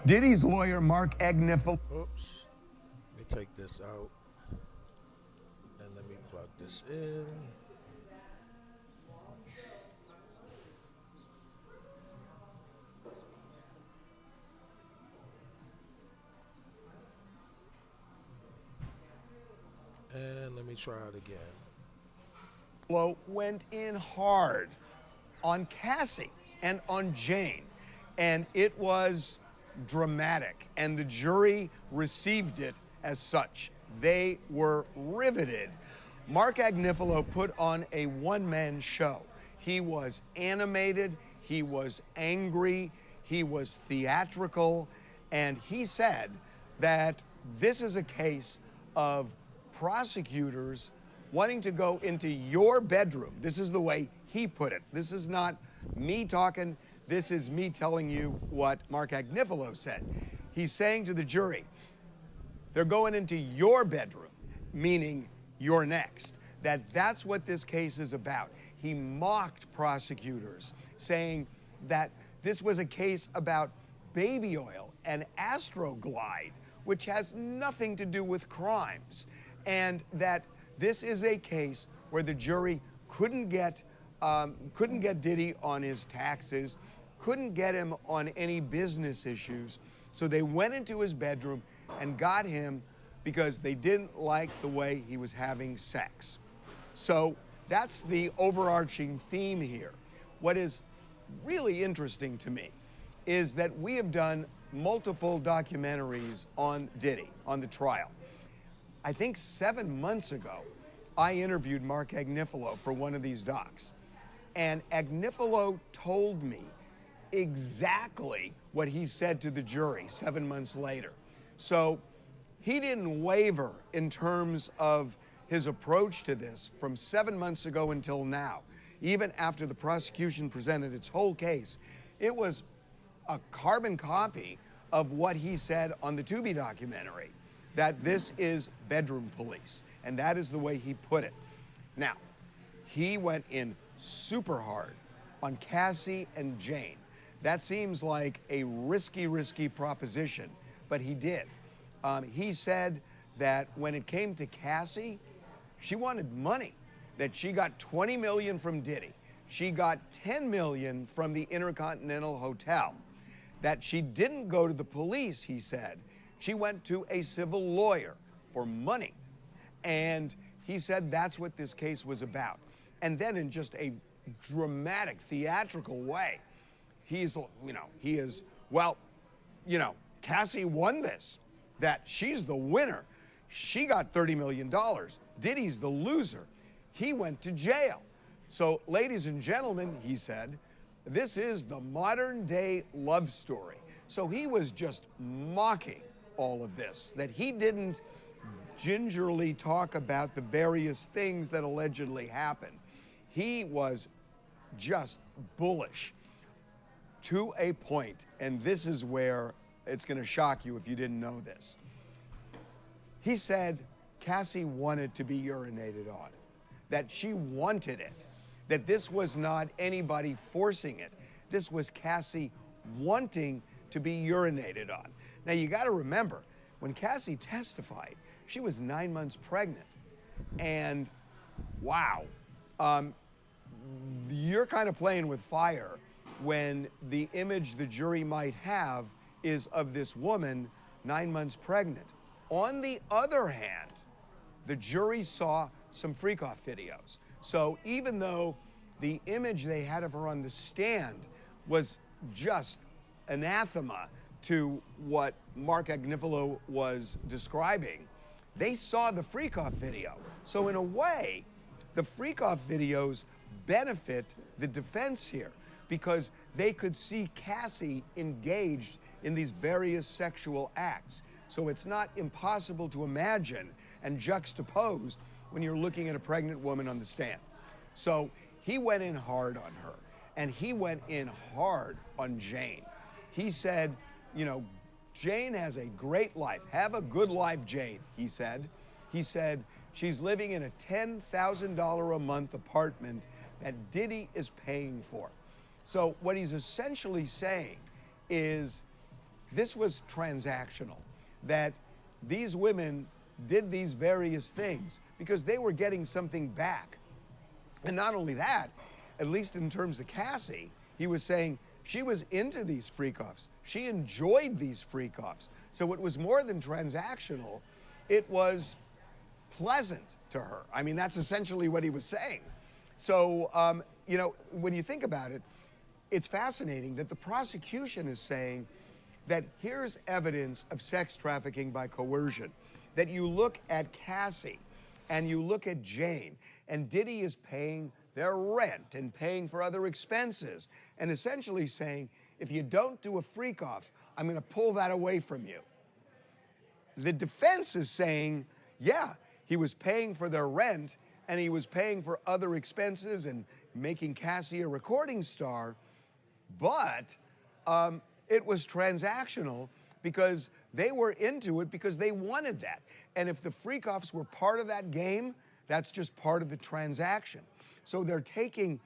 Diddy's lawyer, Mark Agnifilo. Oops. Let me take this out. And let me plug this in. And let me try it again. Went in hard on Cassie and on Jane, and it was dramatic, and the jury received it as such. They were riveted. Mark Agnifilo put on a one-man show. He was animated, he was angry, he was theatrical, and he said that this is a case of prosecutors wanting to go into your bedroom. This is the way he put it. This is not me talking. This is me telling you what Mark Agnifilo said. He's saying to the jury, they're going into your bedroom, meaning you're next. That's what this case is about. He mocked prosecutors, saying that this was a case about baby oil and Astroglide, which has nothing to do with crimes, and that this is a case where the jury couldn't get Diddy on his taxes, couldn't get him on any business issues, so they went into his bedroom and got him because they didn't like the way he was having sex. So that's the overarching theme here. What is really interesting to me is that we have done multiple documentaries on Diddy, on the trial. I think 7 months ago, I interviewed Mark Agnifilo for one of these docs. And Agnifilo told me exactly what he said to the jury 7 months later. So he didn't waver in terms of his approach to this from 7 months ago until now. Even after the prosecution presented its whole case, it was a carbon copy of what he said on the Tubi documentary, that this is bedroom police, and that is the way he put it. Now, he went in super hard on Cassie and Jane. That seems like a risky proposition, but he did. He said that when it came to Cassie, she wanted money, that she got $20 million from Diddy. She got $10 million from the Intercontinental Hotel. That she didn't go to the police, he said. She went to a civil lawyer for money. And he said that's what this case was about. And then in just a dramatic, theatrical way, he is, Cassie won this, that she's the winner. She got $30 million. Diddy's the loser. He went to jail. So, ladies and gentlemen, he said, this is the modern day love story. So he was just mocking all of this, that he didn't gingerly talk about the various things that allegedly happened. He was just bullish to a point, and this is where it's going to shock you if you didn't know this. He said Cassie wanted to be urinated on, that she wanted it, that this was not anybody forcing it. This was Cassie wanting to be urinated on. Now, you got to remember, when Cassie testified, she was 9 months pregnant. And wow, you're kind of playing with fire when the image the jury might have is of this woman 9 months pregnant. On the other hand, the jury saw some freak-off videos. So even though the image they had of her on the stand was just anathema to what Mark Agnifilo was describing, they saw the freak-off video. So in a way, the freak-off videos benefit the defense here because they could see Cassie engaged in these various sexual acts. So it's not impossible to imagine and juxtapose when you're looking at a pregnant woman on the stand. So he went in hard on her, and he went in hard on Jane. He said, Jane has a great life. Have a good life, Jane, he said. He said, she's living in a $10,000 a month apartment that Diddy is paying for. So what he's essentially saying is, this was transactional, that these women did these various things because they were getting something back. And not only that, at least in terms of Cassie, he was saying she was into these freak-offs. She enjoyed these freak-offs. So it was more than transactional, it was pleasant to her. I mean, that's essentially what he was saying. So, you know, when you think about it, it's fascinating that the prosecution is saying that here's evidence of sex trafficking by coercion, that you look at Cassie and you look at Jane, and Diddy is paying their rent and paying for other expenses, and essentially saying, if you don't do a freak-off, I'm going to pull that away from you. The defense is saying, yeah, he was paying for their rent and he was paying for other expenses and making Cassie a recording star, but it was transactional because they were into it because they wanted that. And if the freak-offs were part of that game, that's just part of the transaction. So they're taking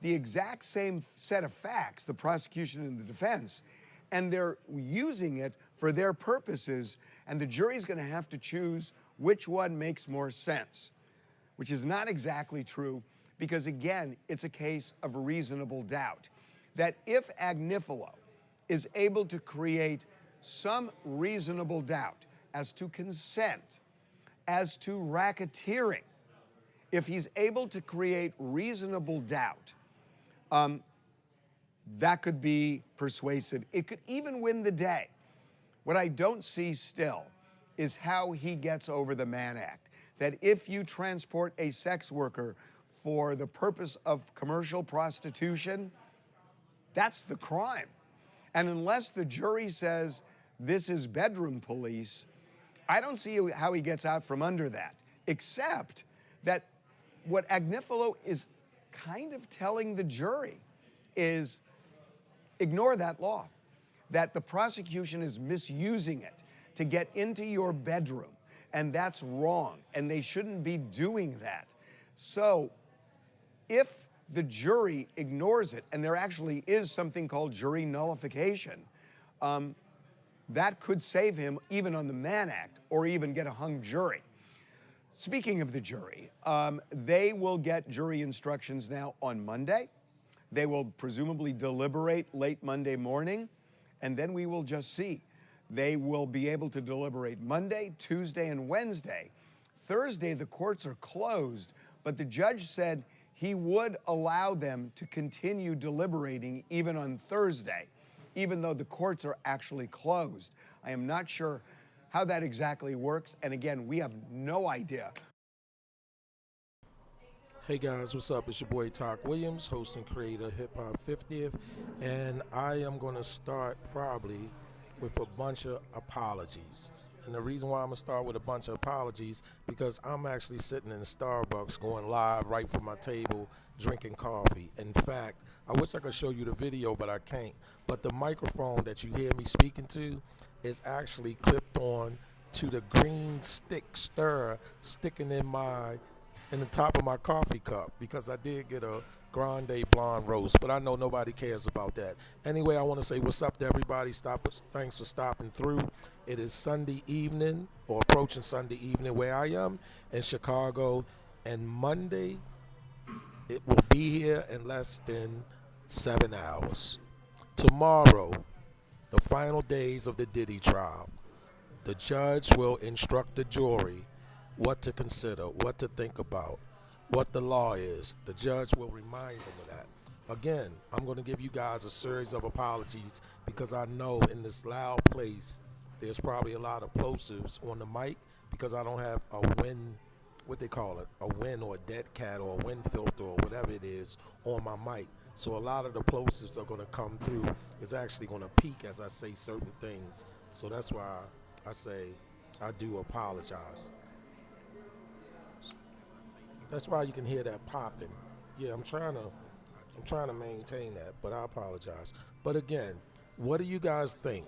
the exact same set of facts, the prosecution and the defense, and they're using it for their purposes, and the jury's going to have to choose which one makes more sense, which is not exactly true because, again, it's a case of reasonable doubt. That if Agnifilo is able to create some reasonable doubt as to consent, as to racketeering, if he's able to create reasonable doubt, that could be persuasive. It could even win the day. What I don't see still is how he gets over the Mann Act. That if you transport a sex worker for the purpose of commercial prostitution, that's the crime. And unless the jury says this is bedroom police, I don't see how he gets out from under that, except that what Agnifilo is kind of telling the jury is ignore that law, that the prosecution is misusing it to get into your bedroom, and that's wrong, and they shouldn't be doing that. So if the jury ignores it, and there actually is something called jury nullification, that could save him even on the Mann Act or even get a hung jury. Speaking of the jury, they will get jury instructions now on Monday. They will presumably deliberate late Monday morning, and then we will just see. They will be able to deliberate Monday, Tuesday, and Wednesday. Thursday, the courts are closed, but the judge said he would allow them to continue deliberating even on Thursday, even though the courts are actually closed. I am not sure how that exactly works, and again, we have no idea. Hey guys, what's up? It's your boy Talk Williams, host and creator of Hip Hop 50th, and I am going to start probably with a bunch of apologies. And the reason why I'm going to start with a bunch of apologies, because I'm actually sitting in Starbucks going live right from my table, drinking coffee. In fact, I wish I could show you the video, but I can't. But the microphone that you hear me speaking to is actually clipped on to the green stick stir sticking in the top of my coffee cup, because I did get a grande blonde roast, but I know nobody cares about that. Anyway, I want to say what's up to everybody. Thanks for stopping through. It is Sunday evening, or approaching Sunday evening where I am in Chicago, and Monday it will be here in less than 7 hours. Tomorrow, the final days of the Diddy trial, the judge will instruct the jury what to consider, what to think about, what the law is. The judge will remind them of that. Again, I'm going to give you guys a series of apologies because I know in this loud place there's probably a lot of plosives on the mic because I don't have a wind, what they call it, a wind or a dead cat or a wind filter or whatever it is on my mic. So a lot of the plosives are going to come through. It's actually going to peak as I say certain things. So that's why I say I do apologize. That's why you can hear that popping. Yeah, I'm trying to maintain that, but I apologize. But again, what do you guys think?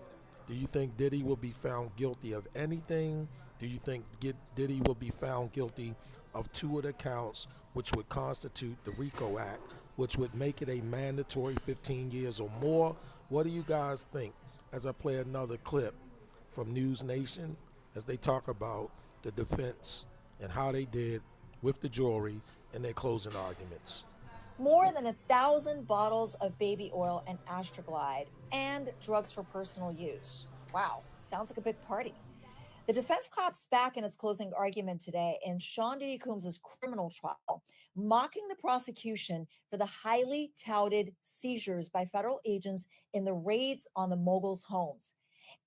Do you think Diddy will be found guilty of anything? Do you think Diddy will be found guilty of 2 of the counts, which would constitute the RICO Act, which would make it a mandatory 15 years or more? What do you guys think? as I play another clip from News Nation as they talk about the defense and how they did with the jury in their closing arguments. More than 1,000 bottles of baby oil and Astroglide and drugs for personal use. Wow, sounds like a big party. The defense claps back in its closing argument today in Sean Diddy Combs' criminal trial, mocking the prosecution for the highly touted seizures by federal agents in the raids on the mogul's homes.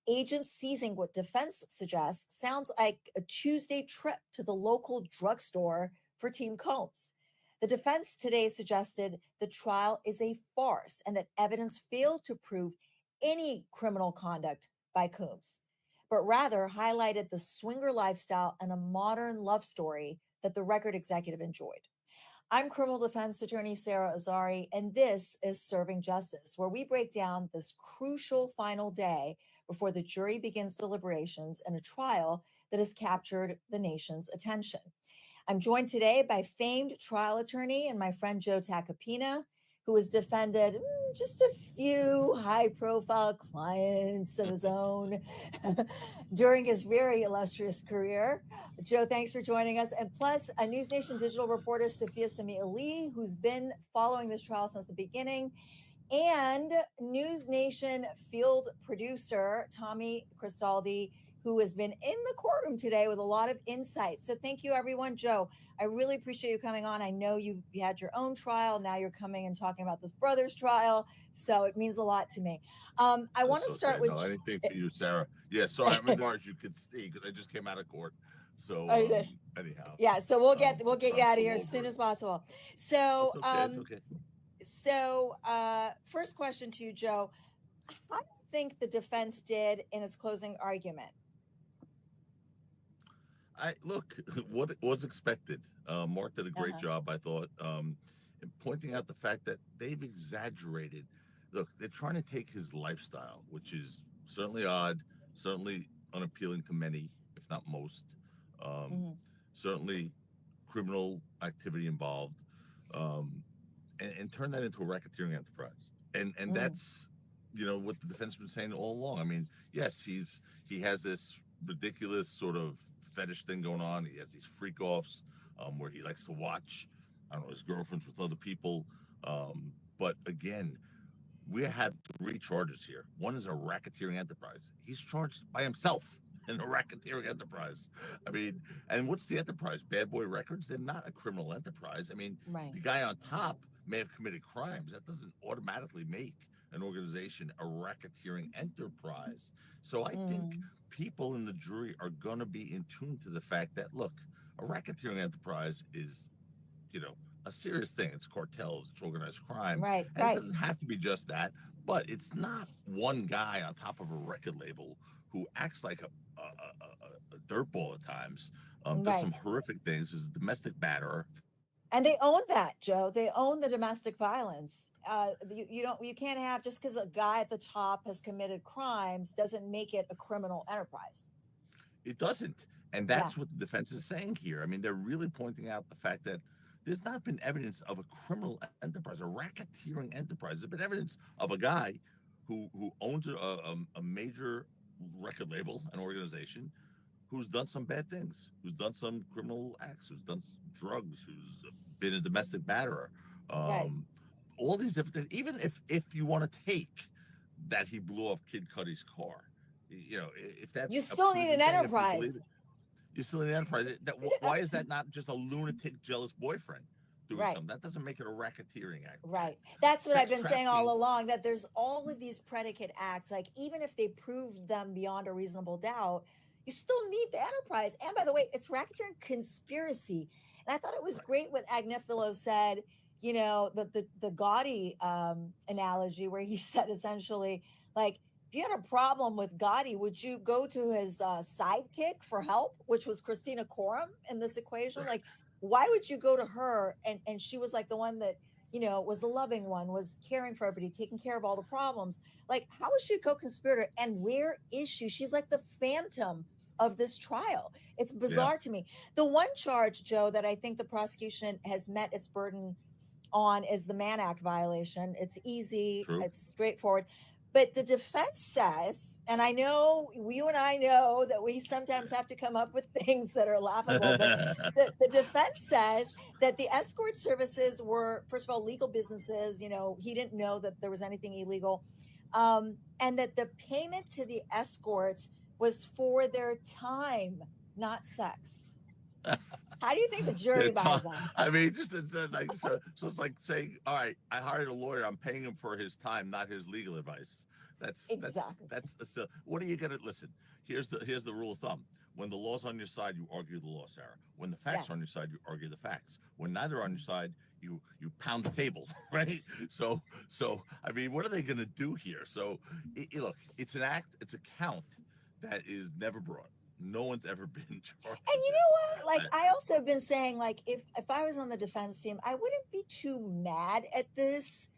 Agents seizing what defense suggests sounds like a Tuesday trip to the local drugstore for Team Combs. The defense today suggested the trial is a farce and that evidence failed to prove any criminal conduct by Combs, but rather highlighted the swinger lifestyle and a modern love story that the record executive enjoyed. I'm criminal defense attorney Sarah Azari, and this is Serving Justice, where we break down this crucial final day before the jury begins deliberations in a trial that has captured the nation's attention. I'm joined today by famed trial attorney and my friend Joe Tacopina, who has defended just a few high-profile clients of his own during his very illustrious career. Joe, thanks for joining us. And plus, a News Nation digital reporter, Sophia Sami Ali, who's been following this trial since the beginning, and News Nation field producer, Tommy Cristaldi, who has been in the courtroom today with a lot of insight. So thank you, everyone. Joe, I really appreciate you coming on. I know you had your own trial. Now you're coming and talking about this brother's trial. So it means a lot to me. I want to start with... No, anything for you, Sarah. Yeah, sorry, I'm in as you could see, because I just came out of court. So anyhow. Yeah, so we'll get you out of here as soon as possible. So, it's okay. So first question to you, Joe. How do you think the defense did in its closing argument? Look, what was expected. Mark did a great job, I thought, in pointing out the fact that they've exaggerated. Look, they're trying to take his lifestyle, which is certainly odd, certainly unappealing to many, if not most, certainly criminal activity involved, and turn that into a racketeering enterprise. And that's, what the defense has been saying all along. I mean, yes, he has this ridiculous sort of fetish thing going on. He has these freak offs where he likes to watch, his girlfriends with other people. But again, we have 3 charges here. One is a racketeering enterprise. He's charged by himself in a racketeering enterprise. I mean, and what's the enterprise? Bad Boy Records? They're not a criminal enterprise. I mean, the guy on top may have committed crimes. That doesn't automatically make an organization a racketeering enterprise. So I think people in the jury are going to be in tune to the fact that, look, a racketeering enterprise is, a serious thing. It's cartels, it's organized crime. Right. It doesn't have to be just that, but it's not one guy on top of a record label who acts like a dirtball at times, does some horrific things, is a domestic batterer. And they own that, Joe. They own the domestic violence. You can't have, just because a guy at the top has committed crimes doesn't make it a criminal enterprise. It doesn't. And that's what the defense is saying here. I mean, they're really pointing out the fact that there's not been evidence of a criminal enterprise, a racketeering enterprise. There's been evidence of a guy who owns a major record label, an organization, who's done some bad things, who's done some criminal acts, who's done drugs, who's been a domestic batterer. All these different things. Even if you want to take that he blew up Kid Cudi's car, if that's... You still need an enterprise. You still need an enterprise. Why is that not just a lunatic, jealous boyfriend doing something? That doesn't make it a racketeering act. Right. That's what I've been saying all along, that there's all of these predicate acts. Like, even if they proved them beyond a reasonable doubt, you still need the enterprise. And by the way, it's racketeering conspiracy. And I thought it was great what Agnifilo said, the Gotti analogy, where he said essentially, like, if you had a problem with Gotti, would you go to his sidekick for help, which was Christina Coram in this equation? Like, why would you go to her? And she was like the one that, was the loving one, was caring for everybody, taking care of all the problems. Like, how is she a co-conspirator? And where is she? She's like the phantom of this trial. It's bizarre to me. The one charge, Joe, that I think the prosecution has met its burden on is the Mann Act violation. It's easy. It's straightforward. But the defense says, and I know you and I know that we sometimes have to come up with things that are laughable, but the defense says that the escort services were, first of all, legal businesses. You know, he didn't know that there was anything illegal. And that the payment to the escorts was for their time, not sex. How do you think the jury buys that? I mean, just like so it's like saying, all right, I hired a lawyer, I'm paying him for his time, not his legal advice. Exactly. That's what are you gonna listen? Here's the rule of thumb. When the law's on your side, you argue the law, Sarah. When the facts are on your side, you argue the facts. When neither are on your side, you pound the table, right? So I mean, what are they gonna do here? So look, it's an act, it's a count that is never brought. No one's ever been charged. And you know what? Like, I also have been saying, like, if I was on the defense team, I wouldn't be too mad at this,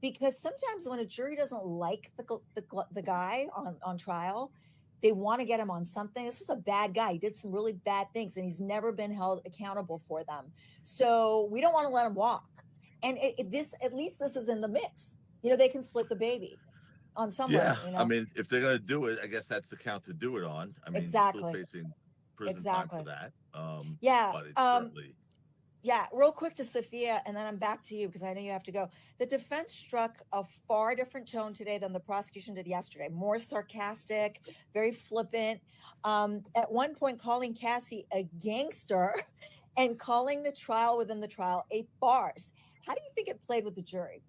because sometimes when a jury doesn't like the guy on trial, they want to get him on something. This is a bad guy. He did some really bad things, and he's never been held accountable for them. So we don't want to let him walk. And at least this is in the mix. You know, they can split the baby on someone. Yeah, you know? I mean, if they're gonna do it, I guess that's the count to do it on. I mean, Exactly. Still facing prison time for that. Yeah. But it's certainly. Yeah, real quick to Sophia, and then I'm back to you because I know you have to go. The defense struck a far different tone today than the prosecution did yesterday. More sarcastic, very flippant. At one point, calling Cassie a gangster and calling the trial within the trial a farce. How do you think it played with the jury?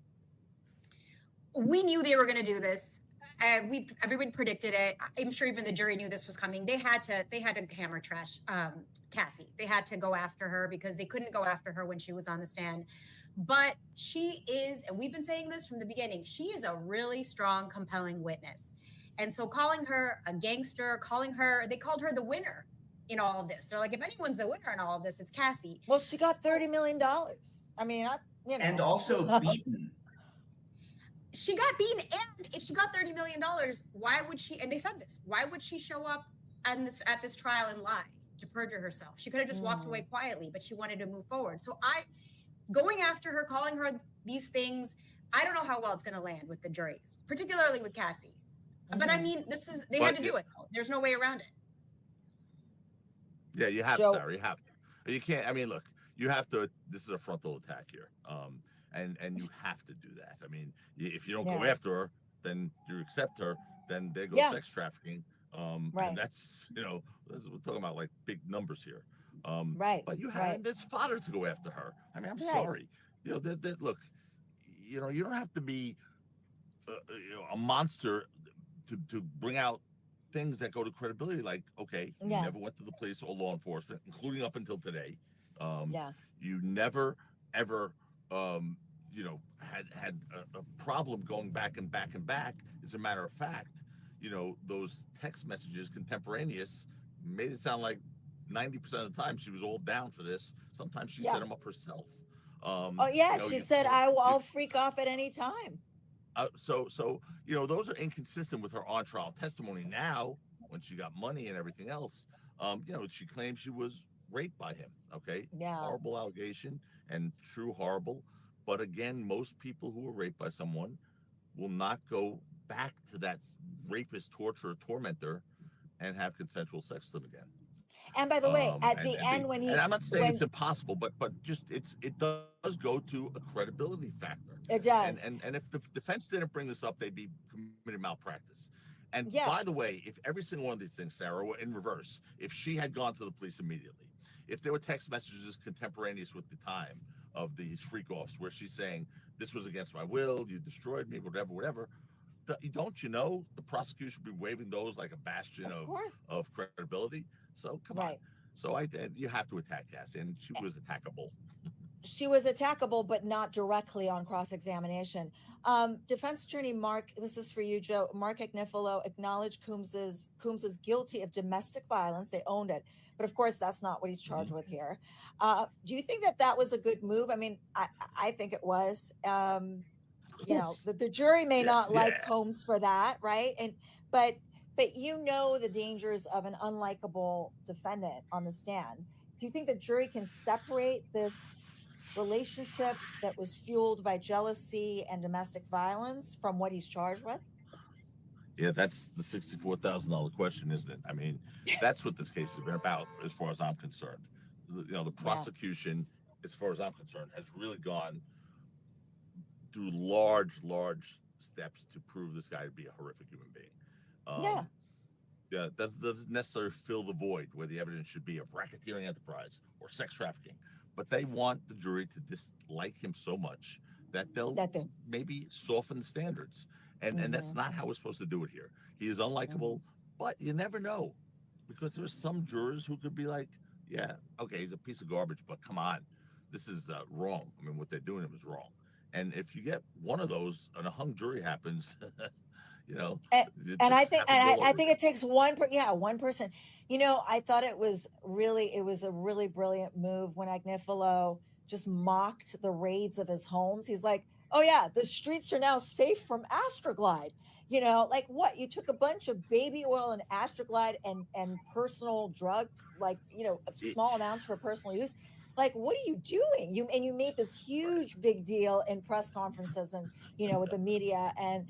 We knew they were going to do this. Everyone predicted it. I'm sure even the jury knew this was coming. They had to hammer trash Cassie. They had to go after her because they couldn't go after her when she was on the stand. But she is, and we've been saying this from the beginning, she is a really strong, compelling witness. And so calling her a gangster, they called her the winner in all of this. They're like, if anyone's the winner in all of this, it's Cassie. Well, she got $30 million. I mean, you know. And also beaten. She got beaten, and if she got $30 million, why would she, and they said this, why would she show up at this trial and lie to perjure herself? She could have just walked away quietly, but she wanted to move forward. So going after her, calling her these things, I don't know how well it's going to land with the juries, particularly with Cassie. But I mean, they had to do it. There's no way around it. Yeah, you have to, Sarah, you have to. You can't, I mean, look, you have to, this is a frontal attack here. And you have to do that. I mean, if you don't go after her, then you accept her, then there goes sex trafficking. Right. And that's, you know, we're talking about like big numbers here. Right. But you have, there's fodder to go after her. I mean, I'm sorry. You know, look, you know, you don't have to be a monster to bring out things that go to credibility. Like, okay, you never went to the police or law enforcement, including up until today. You never, ever, you know, had a problem going back and back and back. As a matter of fact, you know, those text messages contemporaneous made it sound like 90% of the time she was all down for this. Sometimes she set them up herself. You know, she said, I'll freak off at any time. So you know, those are inconsistent with her on trial testimony. Now, when she got money and everything else, you know, she claims she was raped by him. Okay, horrible allegation and true horrible. But again, most people who are raped by someone will not go back to that rapist, torturer, tormentor, and have consensual sex with them again. And by the way, at the end, when I'm not saying it's impossible, but just it does go to a credibility factor. It does. And if the defense didn't bring this up, they'd be committing malpractice. And by the way, if every single one of these things, Sarah, were in reverse, if she had gone to the police immediately, if there were text messages contemporaneous with the time of these freak-offs where she's saying, this was against my will, you destroyed me, whatever, don't you know the prosecution would be waving those like a bastion of credibility? So come on. So you have to attack Cassie, and she was attackable. She was attackable, but not directly on cross-examination. Defense attorney Mark, this is for you, Joe. Mark Agnifilo acknowledged Coombs is guilty of domestic violence. They owned it, but of course that's not what he's charged with here. Do you think that was a good move? I mean, I think it was. You know, the jury may not like Combs for that, right? But you know the dangers of an unlikable defendant on the stand. Do you think the jury can separate this relationship that was fueled by jealousy and domestic violence from what he's charged with? Yeah, that's the $64,000 question, isn't it? I mean, that's what this case has been about, as far as I'm concerned. The prosecution, as far as I'm concerned, has really gone through large steps to prove this guy to be a horrific human being. Yeah. Yeah, doesn't necessarily fill the void where the evidence should be of racketeering enterprise or sex trafficking, but they want the jury to dislike him so much that they'll maybe soften the standards, and that's not how we're supposed to do it here. He is unlikable, but you never know, because there's some jurors who could be like, yeah, okay, he's a piece of garbage, but come on, this is wrong. I mean, what they're doing to him is wrong. And if you get one of those and a hung jury happens, and I think it takes one person. I thought it was a really brilliant move when Agnifilo just mocked the raids of his homes. He's like, oh yeah, the streets are now safe from Astroglide. Like what? You took a bunch of baby oil and Astroglide and personal drug, small amounts for personal use. Like, what are you doing? You made this huge big deal in press conferences and with the media, and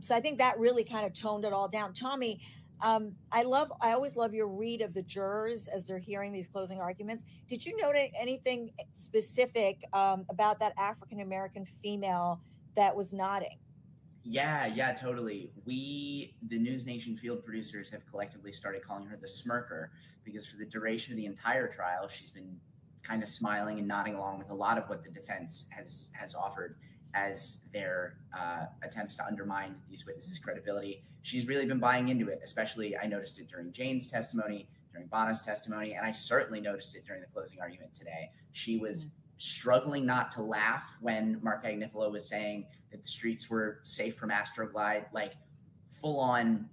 so I think that really kind of toned it all down. Tommy, I always love your read of the jurors as they're hearing these closing arguments. Did you note anything specific about that African American female that was nodding? Yeah, totally. The News Nation field producers have collectively started calling her the smirker, because for the duration of the entire trial, she's been kind of smiling and nodding along with a lot of what the defense has offered as their attempts to undermine these witnesses' credibility. She's really been buying into it, especially I noticed it during Jane's testimony, during Bonna's testimony, and I certainly noticed it during the closing argument today. She was struggling not to laugh when Mark Agnifilo was saying that the streets were safe from Astroglide, like full on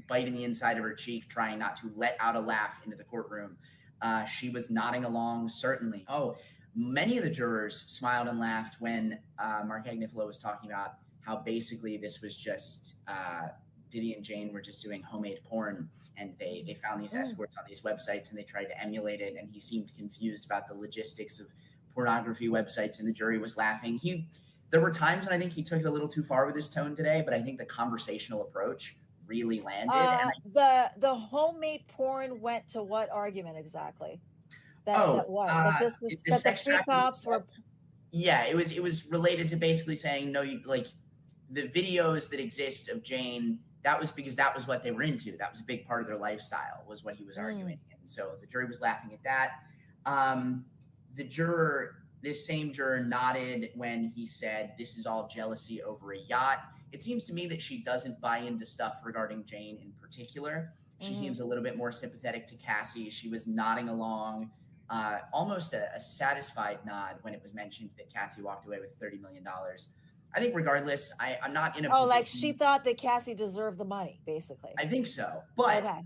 biting the inside of her cheek, trying not to let out a laugh into the courtroom. She was nodding along, certainly. Oh, many of the jurors smiled and laughed when Mark Agnifilo was talking about how basically this was just Diddy and Jane were just doing homemade porn, and they found these escorts on these websites and they tried to emulate it, and he seemed confused about the logistics of pornography websites, and the jury was laughing. There were times when I think he took it a little too far with his tone today, but I think the conversational approach really landed. The homemade porn went to what argument exactly? The free cops were. Yeah, it was related to basically saying no. The videos that exist of Jane, that was because that was what they were into. That was a big part of their lifestyle, was what he was arguing, and so the jury was laughing at that. This same juror nodded when he said, "This is all jealousy over a yacht." It seems to me that she doesn't buy into stuff regarding Jane in particular. She seems a little bit more sympathetic to Cassie. She was nodding along, almost a satisfied nod when it was mentioned that Cassie walked away with $30 million. I think regardless, I'm not in a position. Like she thought that Cassie deserved the money, basically. I think so. But I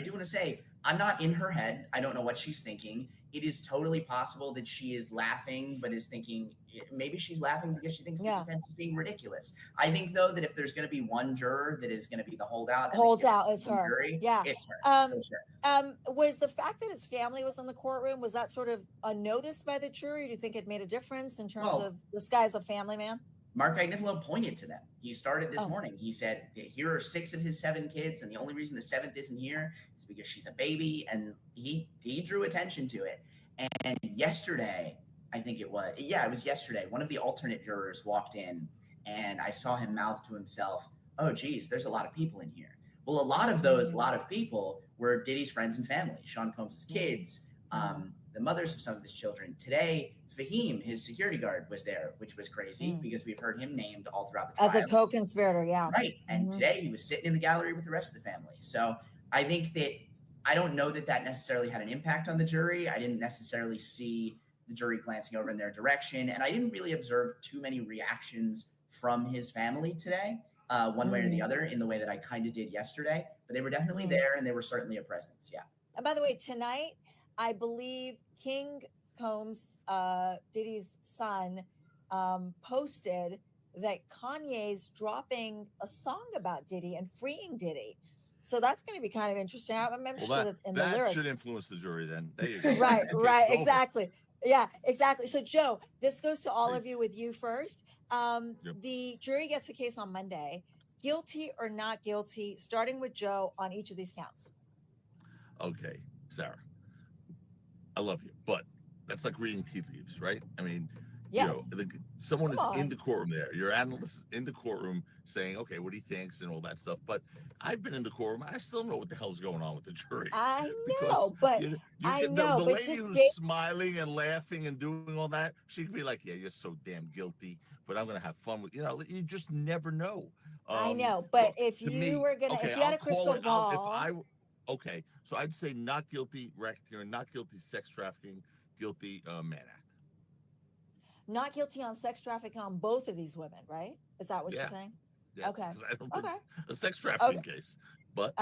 do want to say, I'm not in her head. I don't know what she's thinking. It is totally possible that she is laughing, but is thinking, maybe she's laughing because she thinks the defense is being ridiculous. I think, though, that if there's going to be one juror that is going to be the holdout, it's her. Jury, it's her. For sure. Was the fact that his family was in the courtroom, was that sort of unnoticed by the jury? Do you think it made a difference in terms of this guy's a family man? Mark Agnifilo pointed to them. He started this morning. He said, here are 6 of his 7 kids, and the only reason the 7th isn't here is because she's a baby, and he drew attention to it. And yesterday, I think it was yesterday, one of the alternate jurors walked in, and I saw him mouth to himself, oh, geez, there's a lot of people in here. Well, a lot of people were Diddy's friends and family, Sean Combs' kids, the mothers of some of his children. Today, Fahim, his security guard, was there, which was crazy because we've heard him named all throughout the trial. As a co-conspirator, yeah. Right. And today he was sitting in the gallery with the rest of the family. So I think that I don't know that necessarily had an impact on the jury. I didn't necessarily see the jury glancing over in their direction. And I didn't really observe too many reactions from his family today, one way or the other, in the way that I kind of did yesterday. But they were definitely there, and they were certainly a presence. Yeah. And by the way, tonight, I believe King Combs, Diddy's son, posted that Kanye's dropping a song about Diddy and freeing Diddy. So that's going to be kind of interesting. I'm sure that in the lyrics should influence the jury. Then there you go. right, exactly. Yeah, exactly. So Joe, this goes to all of you. With you first. The jury gets the case on Monday. guilty or not guilty, starting with Joe on each of these counts? Okay, Sarah, I love you, but that's like reading tea leaves, right? I mean, Yes. someone Come is in on. the courtroom there. Your analyst is in the courtroom saying, okay, what he thinks and all that stuff. But I've been in the courtroom. I still don't know what the hell's going on with the jury. I Because know, but you I get know, the but lady just who's smiling and laughing and doing all that, she could be like, yeah, you're so damn guilty, but I'm going to have fun with, you just never know. I know, So but if to you me, were gonna, okay, if you I'll had a call crystal it, ball, okay, so I'd say not guilty racketeering, not guilty sex trafficking, guilty Mann Act. not guilty on sex trafficking on both of these women, right? Is that what you're Yeah. saying? Yes, Okay. because I don't think Okay. it's a sex trafficking Okay. case. But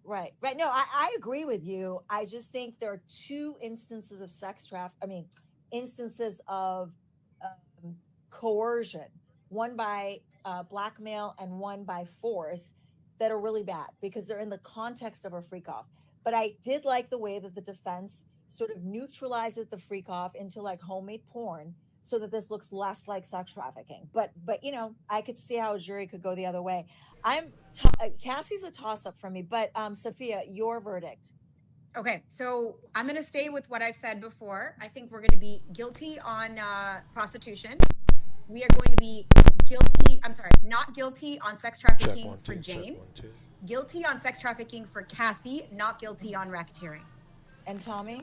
Right. No, I agree with you. I just think there are two instances of instances of coercion, one by blackmail and one by force, that are really bad because they're in the context of a freak off. But I did like the way that the defense sort of neutralizes the freak off into like homemade porn so that this looks less like sex trafficking. But I could see how a jury could go the other way. Cassie's a toss up for me, but Sophia, your verdict. Okay, so I'm going to stay with what I've said before. I think we're going to be guilty on prostitution. We are going to be not guilty on sex trafficking for Jane. Guilty on sex trafficking for Cassie, not guilty on racketeering. And Tommy?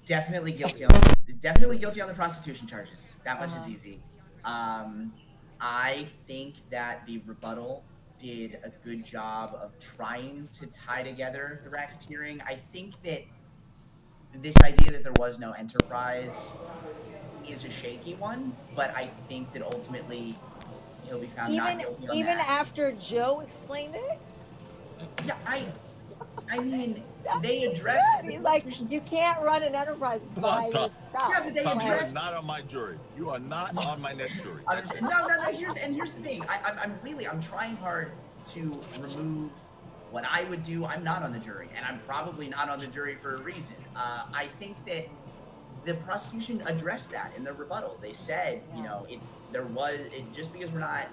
Definitely guilty on the prostitution charges. That much is easy. I think that the rebuttal did a good job of trying to tie together the racketeering. I think that this idea that there was no enterprise is a shaky one, but I think that ultimately he'll be found not guilty on even that. after Joe explained it. Yeah, I mean, they address. He's like, you can't run an enterprise by yourself. Yeah, but they Tom, address. you are not on my jury. You are not on my next jury. No. Here's the thing. I'm trying hard to remove what I would do. I'm not on the jury, and I'm probably not on the jury for a reason. I think that the prosecution addressed that in the rebuttal. They said, just because we're not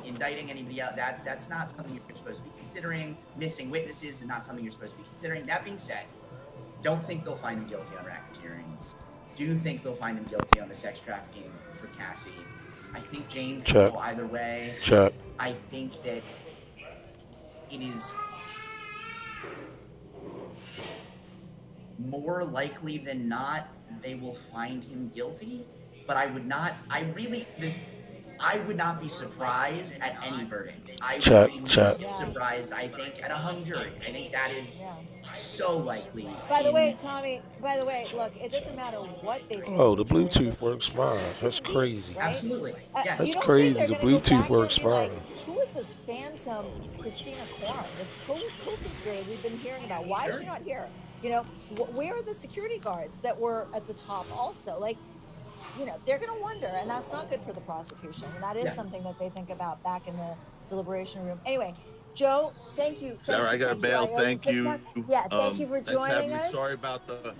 indicting anybody out, that's not something you're supposed to be considering. Missing witnesses is not something you're supposed to be considering. That being said, don't think they'll find him guilty on racketeering. Do think they'll find him guilty on the sex trafficking for Cassie. I think Jane can go either way. I think that it is more likely than not they will find him guilty, but I would not be surprised at any verdict. I would be least surprised, I think, at a hung jury. I think that is so likely. By the way, Tommy, look, it doesn't matter what they do. Oh, the Bluetooth works fine. That's crazy. Right? Absolutely. Yes. That's crazy. The Bluetooth works fine. Like, who is this phantom Christina Quorum, this co-conspirator we've been hearing about? Why is she not here? Where are the security guards that were at the top also? Like, they're going to wonder, and that's not good for the prosecution. And that is something that they think about back in the deliberation room. Anyway, Joe, thank you. Sarah, I got to bail. Thank you. Yeah, thank you for joining us. Sorry about the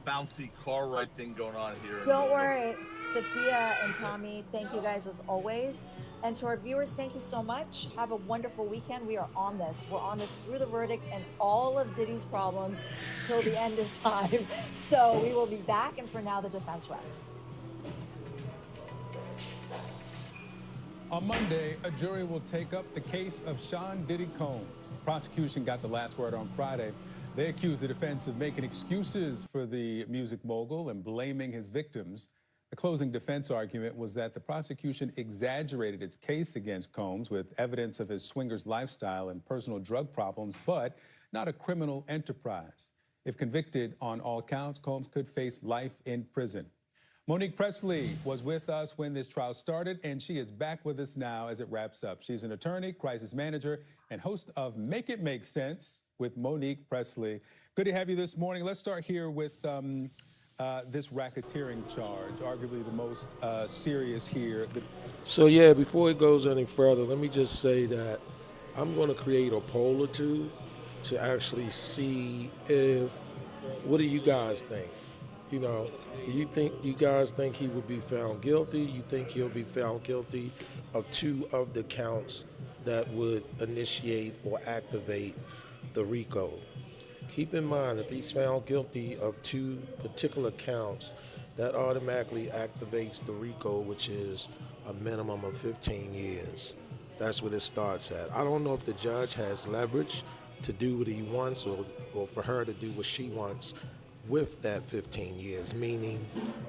bouncy car ride thing going on here. Don't worry. Sophia and Tommy, thank you guys as always. And to our viewers, thank you so much. Have a wonderful weekend. We are on this. We're on this through the verdict and all of Diddy's problems till the end of time. So we will be back, and for now, the defense rests. On Monday, a jury will take up the case of Sean Diddy Combs. The prosecution got the last word on Friday. They accused the defense of making excuses for the music mogul and blaming his victims. The closing defense argument was that the prosecution exaggerated its case against Combs with evidence of his swingers lifestyle and personal drug problems, but not a criminal enterprise. If convicted on all counts, Combs could face life in prison. Monique Presley was with us when this trial started, and she is back with us now as it wraps up. She's an attorney, crisis manager, and host of Make It Make Sense with Monique Presley. Good to have you this morning. Let's start here with this racketeering charge, arguably the most serious here. So, yeah, before it goes any further, let me just say that I'm going to create a poll or two to actually see what do you guys think? You know, do you guys think he would be found guilty? You think he'll be found guilty of 2 of the counts that would initiate or activate the RICO? Keep in mind, if he's found guilty of 2 particular counts, that automatically activates the RICO, which is a minimum of 15 years. That's what it starts at. I don't know if the judge has leverage to do what he wants or for her to do what she wants with that 15 years, meaning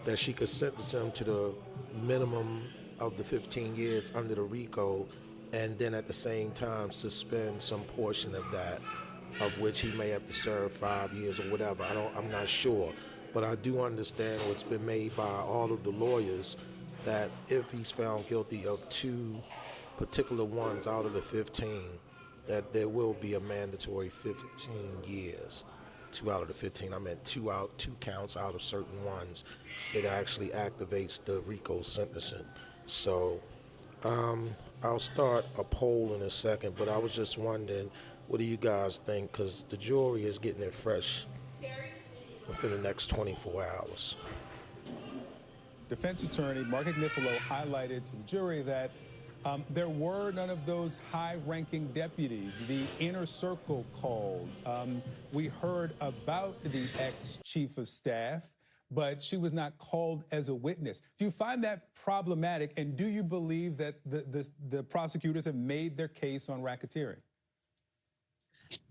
that she could sentence him to the minimum of the 15 years under the RICO and then at the same time suspend some portion of that, of which he may have to serve 5 years or whatever. I'm not sure. But I do understand what's been made by all of the lawyers that if he's found guilty of 2 particular ones out of the 15, that there will be a mandatory 15 years. 2 out of the 15, I meant 2 counts out of certain ones. It actually activates the RICO sentencing. So I'll start a poll in a second, but I was just wondering, what do you guys think? Because the jury is getting it fresh within the next 24 hours. Defense attorney Mark Agnifilo highlighted to the jury that there were none of those high-ranking deputies. The inner circle called. We heard about the ex-chief of staff, but she was not called as a witness. Do you find that problematic, and do you believe that the prosecutors have made their case on racketeering?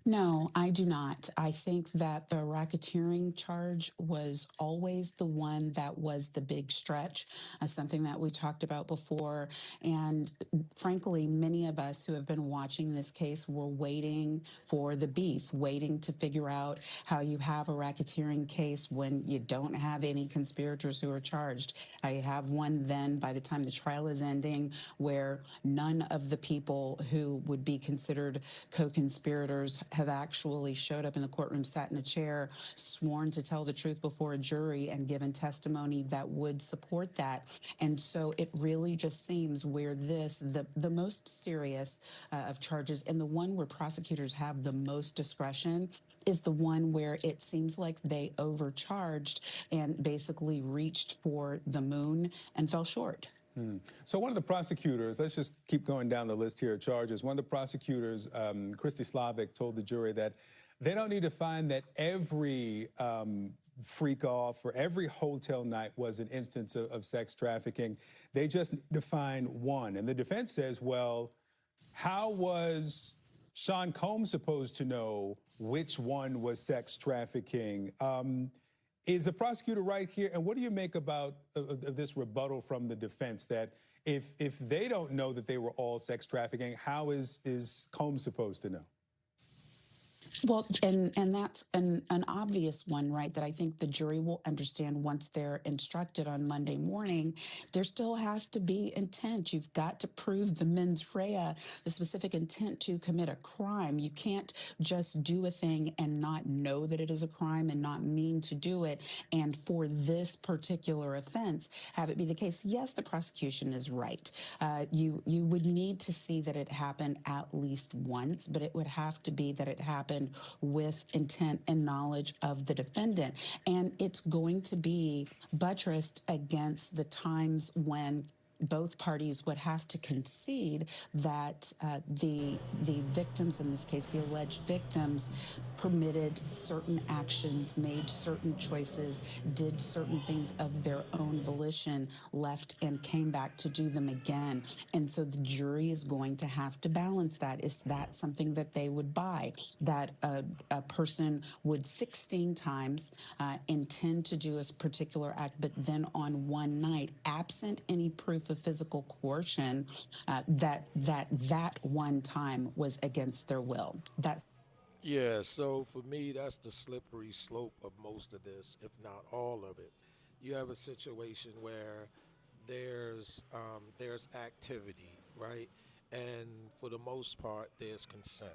No, I do not. I think that the racketeering charge was always the one that was the big stretch, something that we talked about before. And frankly, many of us who have been watching this case were waiting for the beef, waiting to figure out how you have a racketeering case when you don't have any conspirators who are charged. I have one then by the time the trial is ending where none of the people who would be considered co-conspirators have actually showed up in the courtroom, sat in a chair, sworn to tell the truth before a jury, and given testimony that would support that. And so it really just seems where the most serious of charges, and the one where prosecutors have the most discretion, is the one where it seems like they overcharged and basically reached for the moon and fell short. So one of the prosecutors, let's just keep going down the list here of charges. One of the prosecutors, Christy Slavic, told the jury that they don't need to find that every freak off or every hotel night was an instance of sex trafficking. They just need to find one. And the defense says, well, how was Sean Combs supposed to know which one was sex trafficking? Is the prosecutor right here? And what do you make about this rebuttal from the defense that if they don't know that they were all sex trafficking, how is Combs supposed to know? Well, and that's an obvious one, right, that I think the jury will understand once they're instructed on Monday morning. There still has to be intent. You've got to prove the mens rea, the specific intent to commit a crime. You can't just do a thing and not know that it is a crime and not mean to do it. And for this particular offense, have it be the case, yes, the prosecution is right. You would need to see that it happened at least once, but it would have to be that it happened with intent and knowledge of the defendant. And it's going to be buttressed against the times when both parties would have to concede that the victims, in this case, the alleged victims, permitted certain actions, made certain choices, did certain things of their own volition, left and came back to do them again. And so the jury is going to have to balance that. Is that something that they would buy? That a person would 16 times intend to do a particular act, but then on one night, absent any proof of physical coercion, that one time was against their will. Yeah, so for me, that's the slippery slope of most of this, if not all of it. You have a situation where there's activity, right? And for the most part, there's consent.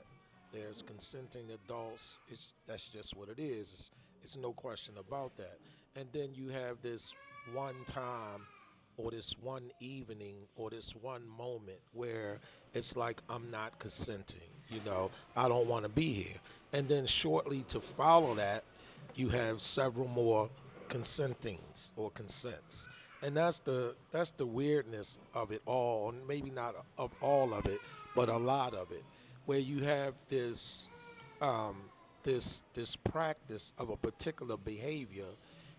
There's consenting adults. That's just what it is. It's no question about that. And then you have this one time or this one evening or this one moment where it's like, I'm not consenting, I don't want to be here. And then shortly to follow that, you have several more consentings or consents. And that's the weirdness of it all, and maybe not of all of it, but a lot of it, where you have this this practice of a particular behavior,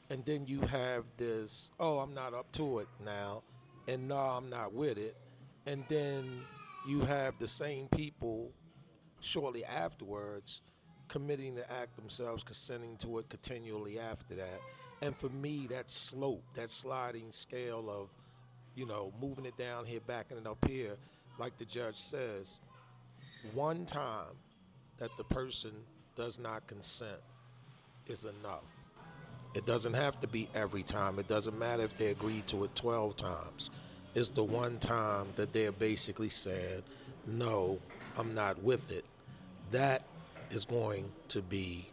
and then you have this, oh, I'm not up to it now, and no, I'm not with it, and then you have the same people shortly afterwards committing the act themselves, consenting to it continually after that. And for me, that slope, that sliding scale of, moving it down here, backing it up here, like the judge says, one time that the person does not consent is enough. It doesn't have to be every time. It doesn't matter if they agree to it 12 times. It's the one time that they're basically saying, no, I'm not with it. That is going to be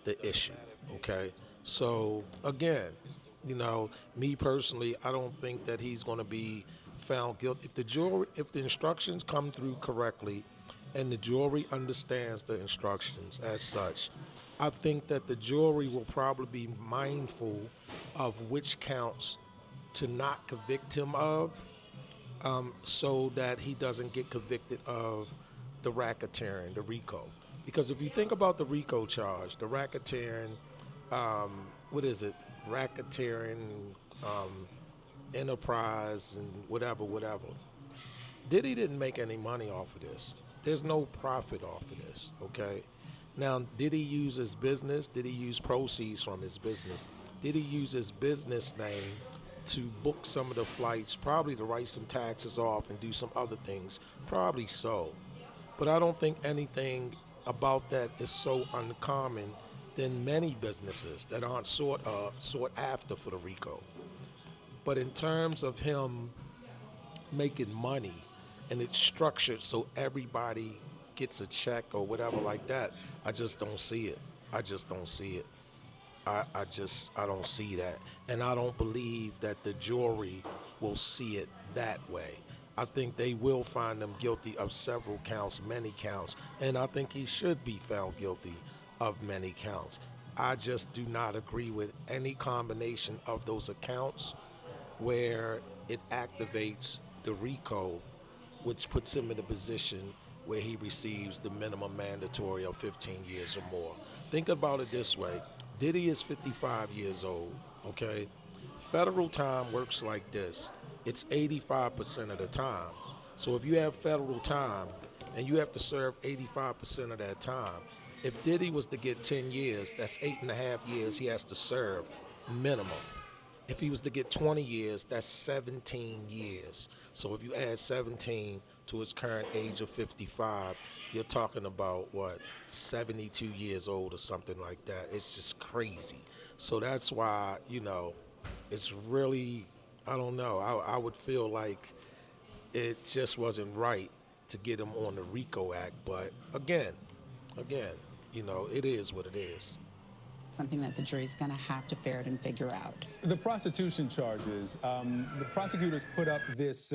the issue, okay? So, again, me personally, I don't think that he's going to be found guilty. If the instructions come through correctly and the jury understands the instructions as such, I think that the jury will probably be mindful of which counts to not convict him of, so that he doesn't get convicted of the racketeering, the RICO. Because if you think about the RICO charge, the racketeering, what is it? Racketeering, enterprise, and whatever. Diddy didn't make any money off of this. There's no profit off of this, okay? Now, did he use his business? Did he use proceeds from his business? Did he use his business name to book some of the flights, probably to write some taxes off and do some other things? Probably so. But I don't think anything about that is so uncommon than many businesses that aren't sought after for the RICO. But in terms of him making money and it's structured so everybody gets a check or whatever like that, I just don't see it. I just don't see it. I don't see that. And I don't believe that the jury will see it that way. I think they will find him guilty of several counts, many counts, and I think he should be found guilty of many counts. I just do not agree with any combination of those accounts where it activates the RICO, which puts him in a position where he receives the minimum mandatory of 15 years or more. Think about it this way. Diddy is 55 years old, okay? Federal time works like this. It's 85% of the time. So if you have federal time and you have to serve 85% of that time, if Diddy was to get 10 years, that's 8.5 years he has to serve minimum. If he was to get 20 years, that's 17 years. So if you add 17 to his current age of 55, you're talking about, 72 years old or something like that. It's just crazy. So that's why, it's really, I don't know. I would feel like it just wasn't right to get him on the RICO Act. But again, it is what it is. Something that the jury's going to have to ferret and figure out. The prostitution charges, the prosecutors put up this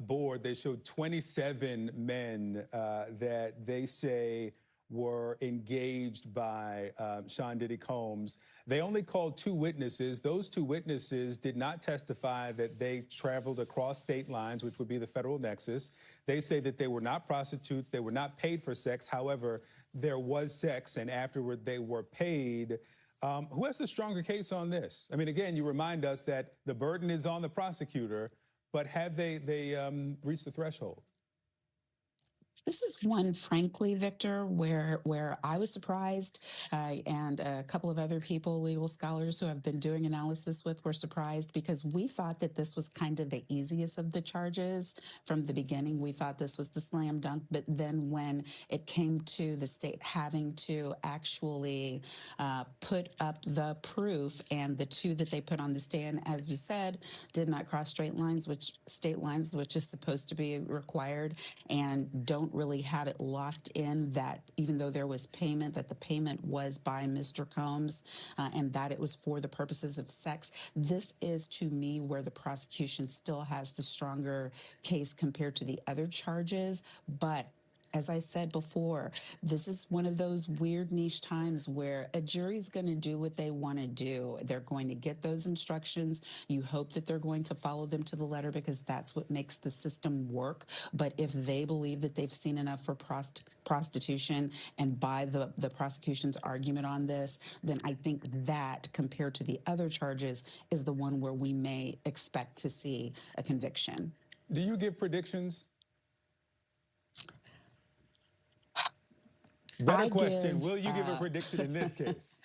board. They showed 27 men that they say were engaged by Sean Diddy Combs. They only called 2 witnesses. Those 2 witnesses did not testify that they traveled across state lines, which would be the federal nexus. They say that they were not prostitutes. They were not paid for sex. However, there was sex, and afterward they were paid. Who has the stronger case on this? I mean, again, you remind us that the burden is on the prosecutor, but have they reached the threshold? This is one, frankly, Victor, where I was surprised, and a couple of other people, legal scholars who have been doing analysis with, were surprised, because we thought that this was kind of the easiest of the charges from the beginning. We thought this was the slam dunk, but then when it came to the state having to actually put up the proof, and the 2 that they put on the stand, as you said, did not cross state lines, which is supposed to be required, and don't really have it locked in that even though there was payment, that the payment was by Mr. Combs, and that it was for the purposes of sex. This is, to me, where the prosecution still has the stronger case compared to the other charges. But as I said before, this is one of those weird niche times where a jury's going to do what they want to do. They're going to get those instructions. You hope that they're going to follow them to the letter because that's what makes the system work. But if they believe that they've seen enough for prostitution and buy the prosecution's argument on this, then I think that, compared to the other charges, is the one where we may expect to see a conviction. Do you give predictions? Better question, will you give a prediction in this case?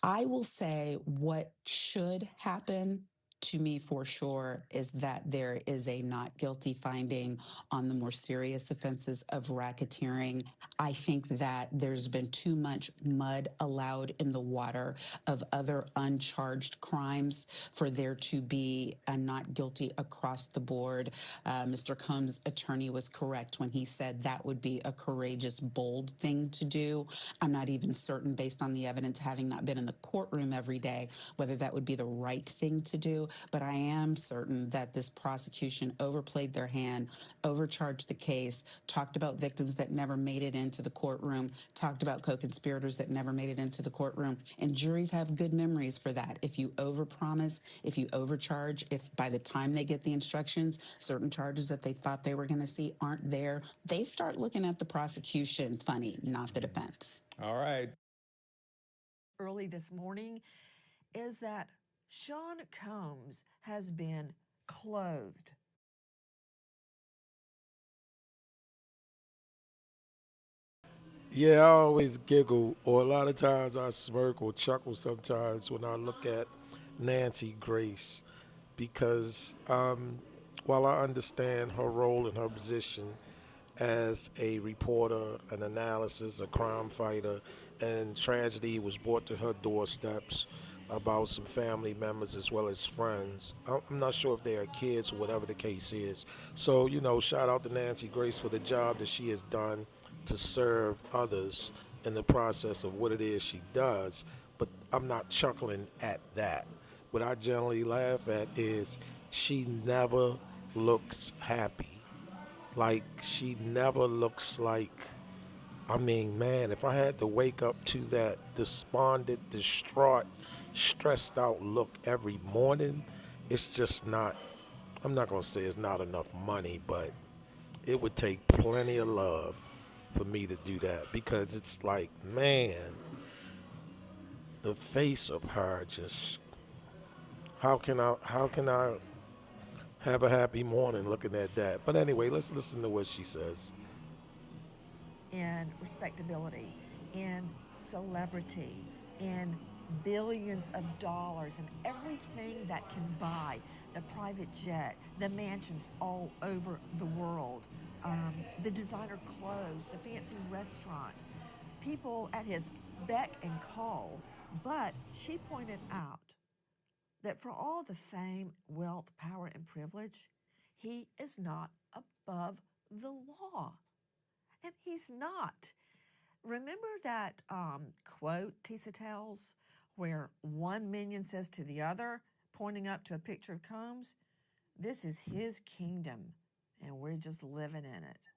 I will say what should happen to me for sure is that there is a not guilty finding on the more serious offenses of racketeering. I think that there's been too much mud allowed in the water of other uncharged crimes for there to be a not guilty across the board. Mr. Combs' attorney was correct when he said that would be a courageous, bold thing to do. I'm not even certain, based on the evidence, having not been in the courtroom every day, whether that would be the right thing to do. But I am certain that this prosecution overplayed their hand, overcharged the case, talked about victims that never made it into the courtroom, talked about co-conspirators that never made it into the courtroom. And juries have good memories for that. If you overpromise, if you overcharge, if by the time they get the instructions, certain charges that they thought they were going to see aren't there, they start looking at the prosecution funny, not the defense. All right. Early this morning is that Sean Combs has been clothed. Yeah, I always giggle, or a lot of times I smirk or chuckle sometimes when I look at Nancy Grace, because while I understand her role and her position as a reporter, an analysis, a crime fighter, and tragedy was brought to her doorsteps about some family members as well as friends. I'm not sure if they are kids or whatever the case is. So, shout out to Nancy Grace for the job that she has done to serve others in the process of what it is she does. But I'm not chuckling at that. What I generally laugh at is she never looks happy. Like, she never looks like, man, if I had to wake up to that despondent, distraught, stressed out look every morning, it's just not, I'm not going to say it's not enough money, but it would take plenty of love for me to do that, because it's like, man, the face of her just, how can I have a happy morning looking at that? But anyway, let's listen to what she says. In respectability, in celebrity, in billions of dollars, and everything that can buy, the private jet, the mansions all over the world, the designer clothes, the fancy restaurants, people at his beck and call. But she pointed out that for all the fame, wealth, power, and privilege, he is not above the law. And he's not. Remember that quote Tisa tells, where one minion says to the other, pointing up to a picture of Combs, "This is his kingdom, and we're just living in it."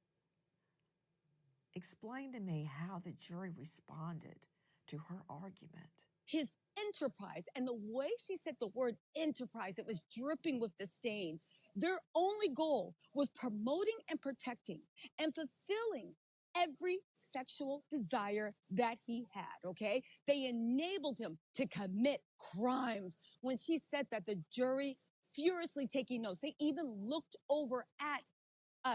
Explain to me how the jury responded to her argument. His enterprise, and the way she said the word enterprise, it was dripping with disdain. Their only goal was promoting and protecting and fulfilling every sexual desire that he had, okay? They enabled him to commit crimes. When she said that, the jury furiously taking notes. They even looked over at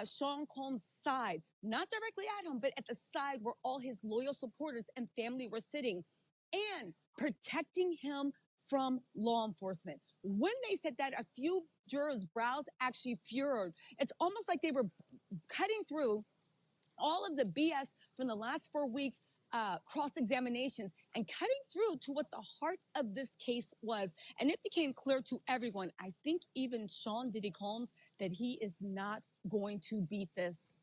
Sean Combs' side, not directly at him, but at the side where all his loyal supporters and family were sitting, and protecting him from law enforcement. When they said that, a few jurors' brows actually furrowed. It's almost like they were cutting through all of the BS from the last 4 weeks, cross-examinations, and cutting through to what the heart of this case was. And it became clear to everyone, I think even Sean Diddy Combs, that he is not going to beat this.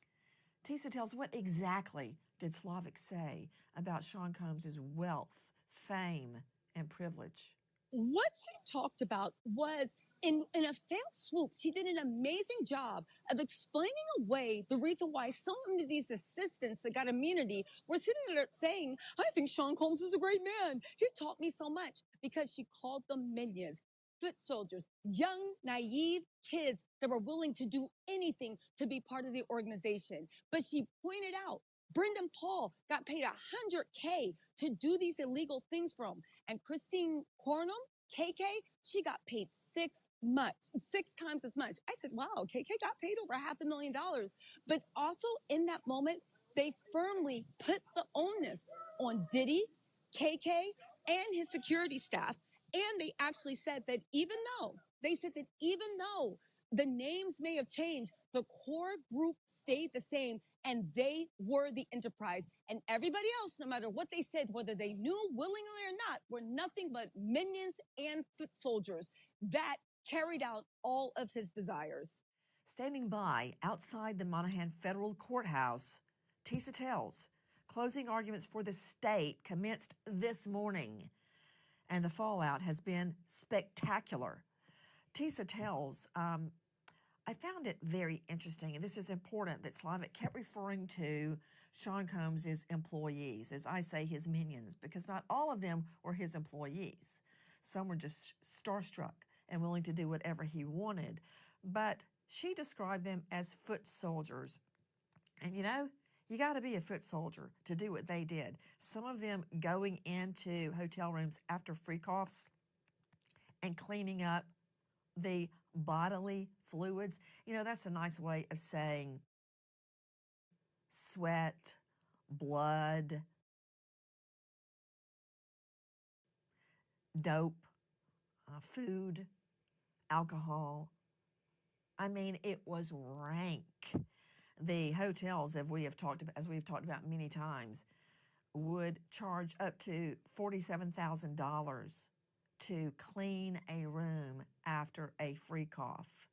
Tisa tells, what exactly did Slavic say about Sean Combs' wealth, fame, and privilege? What she talked about was In a failed swoop, she did an amazing job of explaining away the reason why so many of these assistants that got immunity were sitting there saying, I think Sean Combs is a great man. He taught me so much, because she called them minions, foot soldiers, young, naive kids that were willing to do anything to be part of the organization. But she pointed out, Brendan Paul got paid $100K to do these illegal things for him. And Christine Cornum, KK, she got paid six times as much. I said, wow, KK got paid over $500,000. But also in that moment, they firmly put the onus on Diddy, KK, and his security staff. And they actually said that even though the names may have changed, the core group stayed the same, and they were the enterprise. And everybody else, no matter what they said, whether they knew willingly or not, were nothing but minions and foot soldiers that carried out all of his desires. Standing by outside the Monaghan Federal Courthouse, Tisa tells, closing arguments for the state commenced this morning, and the fallout has been spectacular. Tisa tells, I found it very interesting, and this is important, that Slavic kept referring to Sean Combs' employees, as I say, his minions, because not all of them were his employees. Some were just starstruck and willing to do whatever he wanted. But she described them as foot soldiers. And you know, you got to be a foot soldier to do what they did. Some of them going into hotel rooms after freak-offs and cleaning up the bodily fluids. You know, that's a nice way of saying sweat, blood, dope, food, alcohol. I mean, it was rank. The hotels, as we've talked about many times, would charge up to $47,000 to clean a room after a freak-off.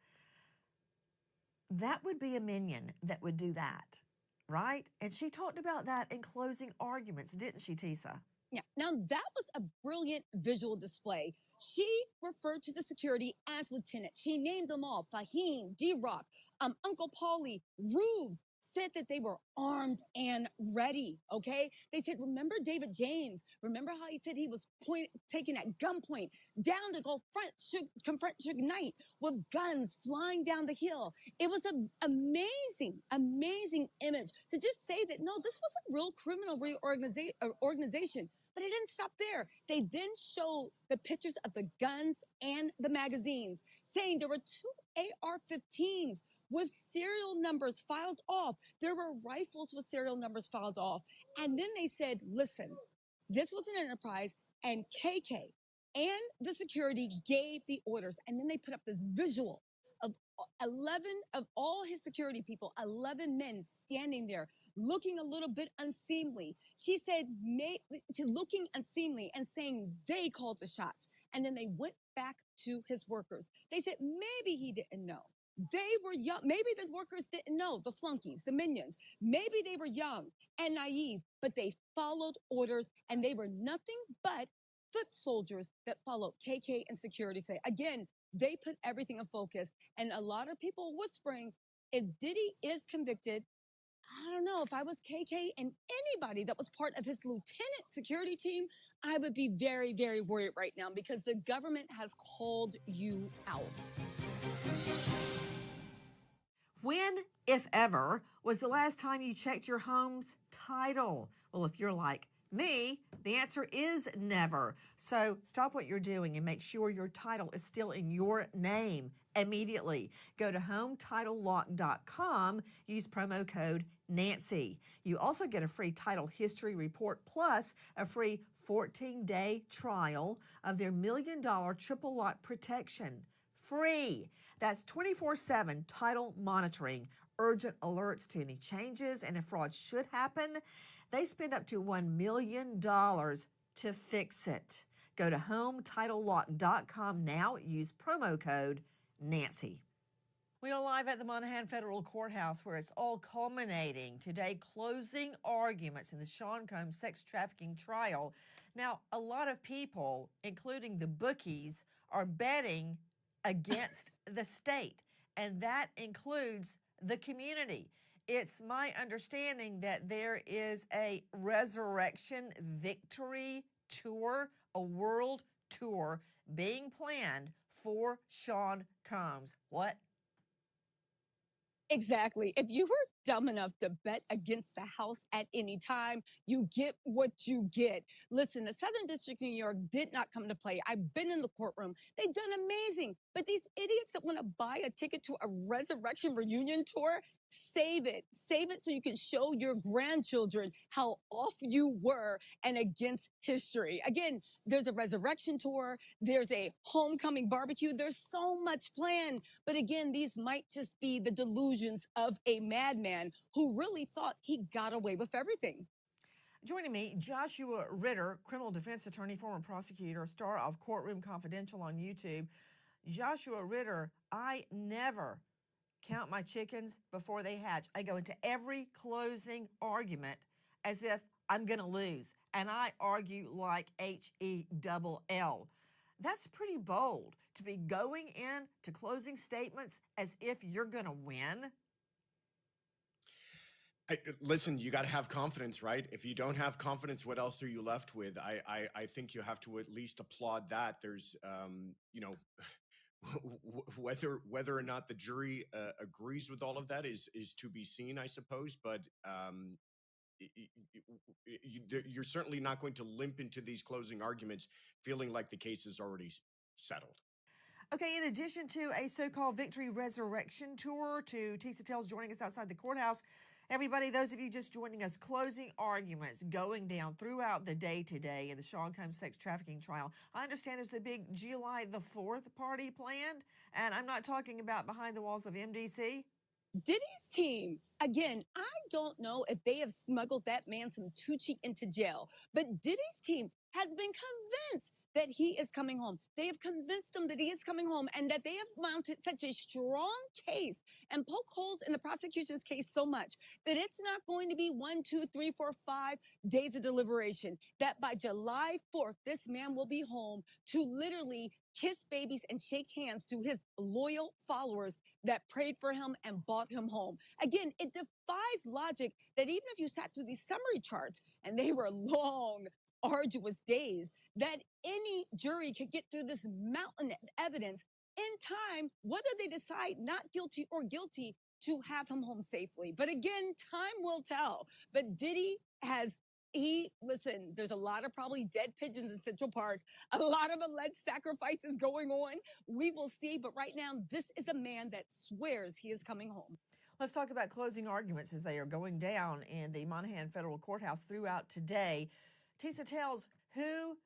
That would be a minion that would do that, right? And she talked about that in closing arguments, didn't she, Tisa? Yeah. Now, that was a brilliant visual display. She referred to the security as lieutenants. She named them all: Fahim, D-Rock, Uncle Paulie, Rubes. Said that they were armed and ready, okay? They said, remember David James? Remember how he said he was taken at gunpoint down to go confront Suge Knight with guns flying down the hill? It was an amazing, amazing image to just say that, no, this was a real criminal organization. But it didn't stop there. They then showed the pictures of the guns and the magazines, saying there were 2 AR-15s with serial numbers filed off. There were rifles with serial numbers filed off. And then they said, listen, this was an enterprise, and KK and the security gave the orders. And then they put up this visual of 11 of all his security people, 11 men standing there looking a little bit unseemly. She said, looking unseemly and saying they called the shots. And then they went back to his workers. They said, maybe he didn't know. They were young. Maybe the workers didn't know, the flunkies, the minions. Maybe they were young and naive, but they followed orders, and they were nothing but foot soldiers that followed KK and security say. Again, they put everything in focus, and a lot of people whispering, if Diddy is convicted, I don't know, if I was KK and anybody that was part of his lieutenant security team, I would be very, very worried right now, because the government has called you out. When, if ever, was the last time you checked your home's title? Well, if you're like me, the answer is never. So stop what you're doing and make sure your title is still in your name immediately. Go to HomeTitleLock.com, use promo code Nancy. You also get a free title history report plus a free 14-day trial of their $1 million triple lock protection. Free. That's 24/7 title monitoring, urgent alerts to any changes, and if fraud should happen, they spend up to $1 million to fix it. Go to HomeTitleLock.com now. Use promo code Nancy. We are live at the Monaghan Federal Courthouse, where it's all culminating today, closing arguments in the Sean Combs sex trafficking trial. Now, a lot of people, including the bookies, are betting against the state, and that includes the community. It's my understanding that there is a Resurrection Victory tour, a world tour being planned for Sean Combs. What? Exactly. If you were dumb enough to bet against the House at any time, you get what you get. Listen, the Southern District of New York did not come to play. I've been in the courtroom. They've done amazing. But these idiots that want to buy a ticket to a Resurrection reunion tour, save it. Save it so you can show your grandchildren how off you were and against history. Again, there's a Resurrection tour. There's a homecoming barbecue. There's so much planned. But again, these might just be the delusions of a madman who really thought he got away with everything. Joining me, Joshua Ritter, criminal defense attorney, former prosecutor, star of Courtroom Confidential on YouTube. Joshua Ritter, I never count my chickens before they hatch. I go into every closing argument as if I'm going to lose, and I argue like HELL. That's pretty bold to be going in to closing statements as if you're going to win. Listen, you got to have confidence, right? If you don't have confidence, what else are you left with? I think you have to at least applaud that. There's, whether or not the jury agrees with all of that is to be seen, I suppose. But you're certainly not going to limp into these closing arguments feeling like the case is already settled. Okay, in addition to a so-called Victory Resurrection tour, to Tisa Tells joining us outside the courthouse. Everybody, those of you just joining us, closing arguments going down throughout the day today in the Sean Combs sex trafficking trial. I understand there's a big July the 4th party planned, and I'm not talking about behind the walls of MDC. Diddy's team, again, I don't know if they have smuggled that man some Tucci into jail, but Diddy's team has been convinced that he is coming home. They have convinced him that he is coming home and that they have mounted such a strong case and poke holes in the prosecution's case so much that it's not going to be 1, 2, 3, 4, 5 days of deliberation. That by July 4th, this man will be home to literally kiss babies and shake hands to his loyal followers that prayed for him and brought him home. Again, it defies logic that even if you sat through these summary charts, and they were long, arduous days, that any jury could get through this mountain of evidence in time, whether they decide not guilty or guilty, to have him home safely. But again, time will tell. But Diddy has, listen, there's a lot of probably dead pigeons in Central Park, a lot of alleged sacrifices going on. We will see. But right now, this is a man that swears he is coming home. Let's talk about closing arguments as they are going down in the Monahan Federal Courthouse throughout today. Tisa Tells, who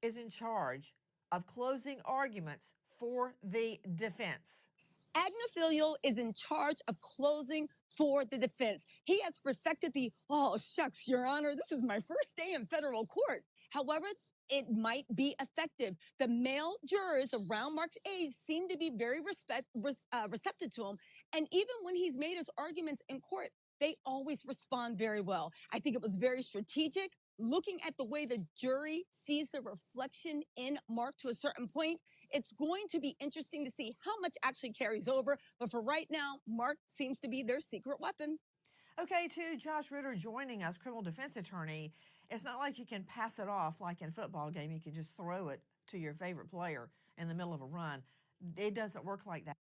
is in charge of closing arguments for the defense? Agnifilio is in charge of closing for the defense. He has perfected the, oh, shucks, Your Honor, this is my first day in federal court. However, it might be effective. The male jurors around Mark's age seem to be very receptive to him. And even when he's made his arguments in court, they always respond very well. I think it was very strategic. Looking at the way the jury sees the reflection in Mark to a certain point, it's going to be interesting to see how much actually carries over. But for right now, Mark seems to be their secret weapon. Okay, to Josh Ritter joining us, criminal defense attorney. It's not like you can pass it off like in a football game. You can just throw it to your favorite player in the middle of a run. It doesn't work like that.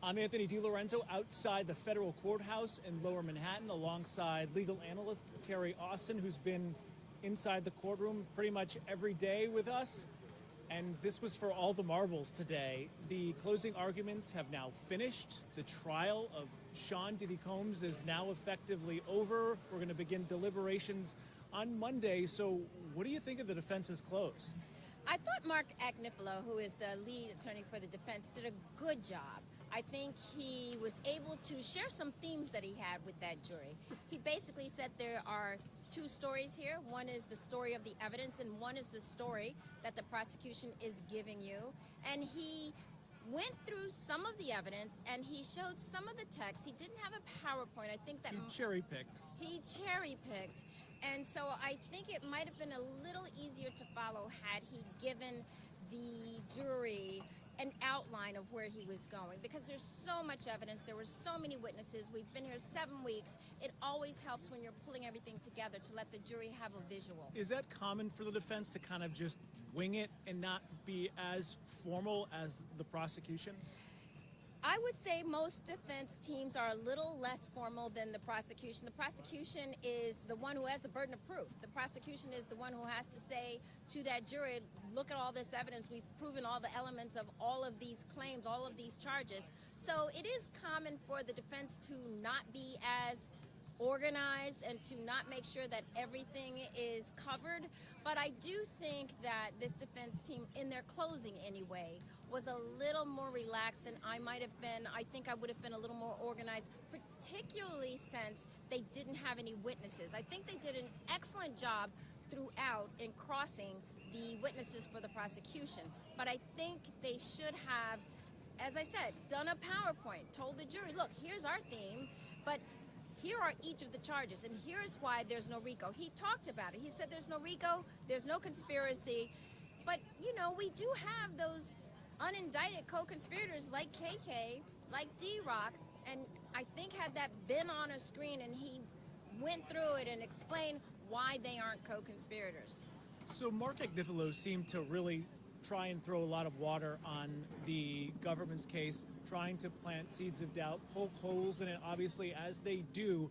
I'm Anthony DiLorenzo outside the federal courthouse in Lower Manhattan alongside legal analyst Terry Austin, who's been inside the courtroom pretty much every day with us. And this was for all the marbles today. The closing arguments have now finished. The trial of Sean Diddy Combs is now effectively over. We're going to begin deliberations on Monday. So what do you think of the defense's close? I thought Mark Agnifilo, who is the lead attorney for the defense, did a good job. I think he was able to share some themes that he had with that jury. He basically said there are two stories here. One is the story of the evidence, and one is the story that the prosecution is giving you. And he went through some of the evidence, and he showed some of the text. He didn't have a PowerPoint. I think that he cherry-picked. He cherry-picked. And so I think it might have been a little easier to follow had he given the jury an outline of where he was going, because there's so much evidence. There were so many witnesses. We've been here 7 weeks. It always helps when you're pulling everything together to let the jury have a visual. Is that common for the defense to kind of just wing it and not be as formal as the prosecution? I would say most defense teams are a little less formal than the prosecution. The prosecution is the one who has the burden of proof. The prosecution is the one who has to say to that jury, look at all this evidence. We've proven all the elements of all of these claims, all of these charges. So it is common for the defense to not be as organized and to not make sure that everything is covered. But I do think that this defense team, in their closing anyway, was a little more relaxed than I might have been. I think I would have been a little more organized, particularly since they didn't have any witnesses. I think they did an excellent job throughout in crossing the witnesses for the prosecution. But I think they should have, as I said, done a PowerPoint, told the jury, look, here's our theme, but here are each of the charges, and here's why there's no RICO. He talked about it. He said there's no RICO, there's no conspiracy, but, you know, we do have those unindicted co-conspirators like KK, like D-Rock, and I think had that been on a screen and he went through it and explained why they aren't co-conspirators. So Mark Agnifilo seemed to really try and throw a lot of water on the government's case, trying to plant seeds of doubt, poke holes in it, obviously, as they do,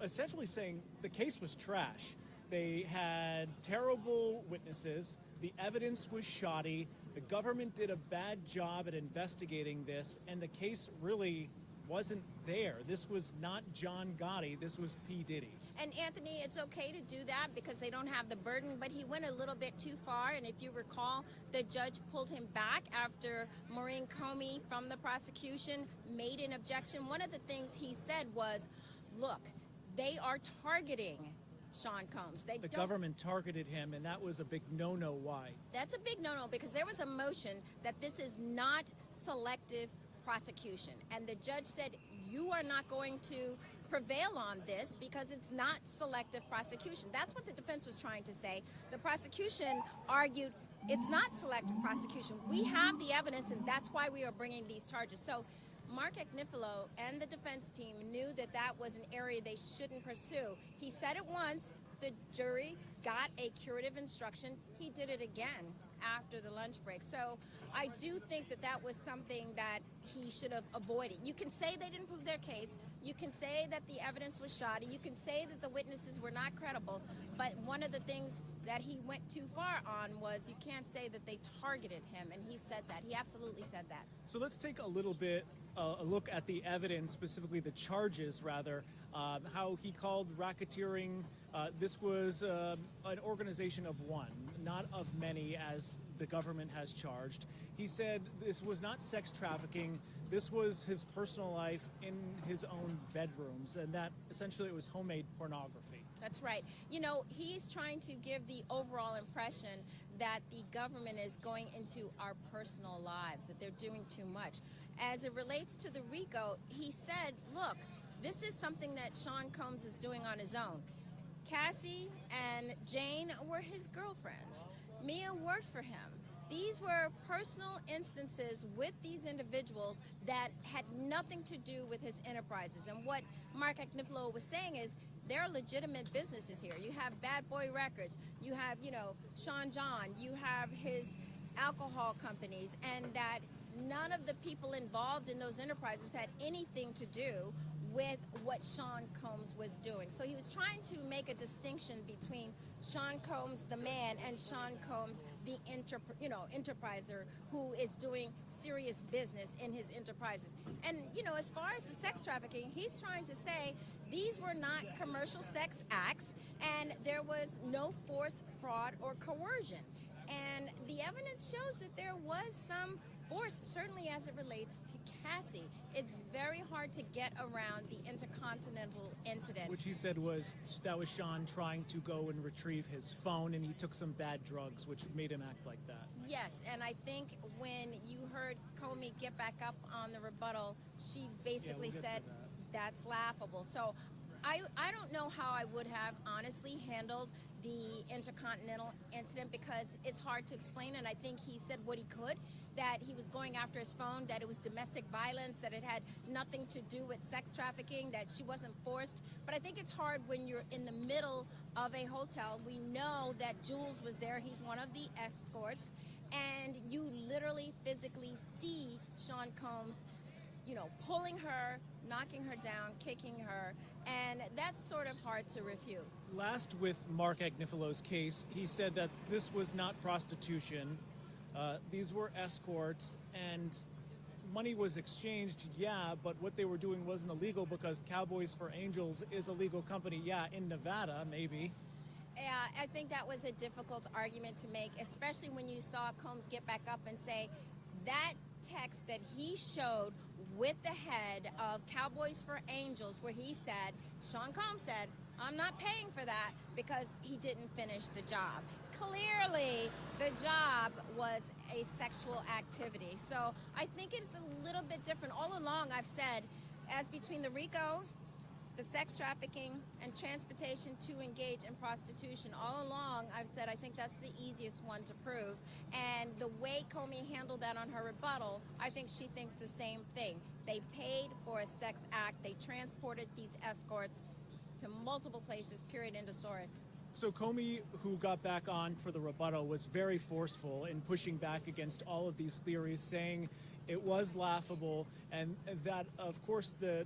essentially saying the case was trash. They had terrible witnesses, the evidence was shoddy, the government did a bad job at investigating this, and the case really wasn't there. This was not John Gotti, this was P. Diddy. And Anthony, it's okay to do that because they don't have the burden, but he went a little bit too far, and if you recall, the judge pulled him back after Maureen Comey from the prosecution made an objection. One of the things he said was, look, they are targeting Sean Combs. The government targeted him, and that was a big no-no. Why? That's a big no-no because there was a motion that this is not selective prosecution, and the judge said you are not going to prevail on this because it's not selective prosecution. That's what the defense was trying to say. The prosecution argued it's not selective prosecution. We have the evidence, and that's why we are bringing these charges. So Mark Agnifilo and the defense team knew that that was an area they shouldn't pursue. He said it once, the jury got a curative instruction. He did it again after the lunch break. So I do think that that was something that he should have avoided. You can say they didn't prove their case. You can say that the evidence was shoddy. You can say that the witnesses were not credible. But one of the things that he went too far on was you can't say that they targeted him. And he said that. He absolutely said that. So let's take a little bit a look at the evidence, specifically the charges, rather, how he called racketeering. This was an organization of one, not of many, as the government has charged. He said this was not sex trafficking. This was his personal life in his own bedrooms, and that essentially it was homemade pornography. That's right. You know, he's trying to give the overall impression that the government is going into our personal lives, that they're doing too much. As it relates to the RICO, he said, look, this is something that Sean Combs is doing on his own. Cassie and Jane were his girlfriends. Mia worked for him. These were personal instances with these individuals that had nothing to do with his enterprises. And what Mark Agnifilo was saying is there are legitimate businesses here. You have Bad Boy Records. You have, you know, Sean John. You have his alcohol companies. And that none of the people involved in those enterprises had anything to do with what Sean Combs was doing. So he was trying to make a distinction between Sean Combs, the man, and Sean Combs, the enterpriser who is doing serious business in his enterprises. And, you know, as far as the sex trafficking, he's trying to say these were not commercial sex acts and there was no force, fraud, or coercion. And the evidence shows that there was some force, certainly as it relates to Cassie. It's very hard to get around the Intercontinental incident. Which he said was, that was Sean trying to go and retrieve his phone, and he took some bad drugs, which made him act like that. Yes, and I think when you heard Comey get back up on the rebuttal, she basically said, that's laughable. So I don't know how I would have honestly handled the Intercontinental incident because it's hard to explain, and I think he said what he could, that he was going after his phone, that it was domestic violence, that it had nothing to do with sex trafficking, that she wasn't forced. But I think it's hard when you're in the middle of a hotel. We know that Jules was there. He's one of the escorts. And you literally physically see Sean Combs, you know, pulling her, knocking her down, kicking her, and that's sort of hard to refute. Last with Mark Agnifilo's case, he said that this was not prostitution. These were escorts, and money was exchanged, yeah, but what they were doing wasn't illegal because Cowboys for Angels is a legal company, yeah, in Nevada, maybe. Yeah, I think that was a difficult argument to make, especially when you saw Combs get back up and say that text that he showed with the head of Cowboys for Angels, where he said, Sean Combs said, I'm not paying for that because he didn't finish the job. Clearly, the job was a sexual activity. So I think it's a little bit different. All along, I've said, as between the RICO, the sex trafficking, and transportation to engage in prostitution, all along, I've said I think that's the easiest one to prove. And the way Comey handled that on her rebuttal, I think she thinks the same thing. They paid for a sex act. They transported these escorts to multiple places, period, end of story. So Comey, who got back on for the rebuttal, was very forceful in pushing back against all of these theories, saying it was laughable, and that, of course, the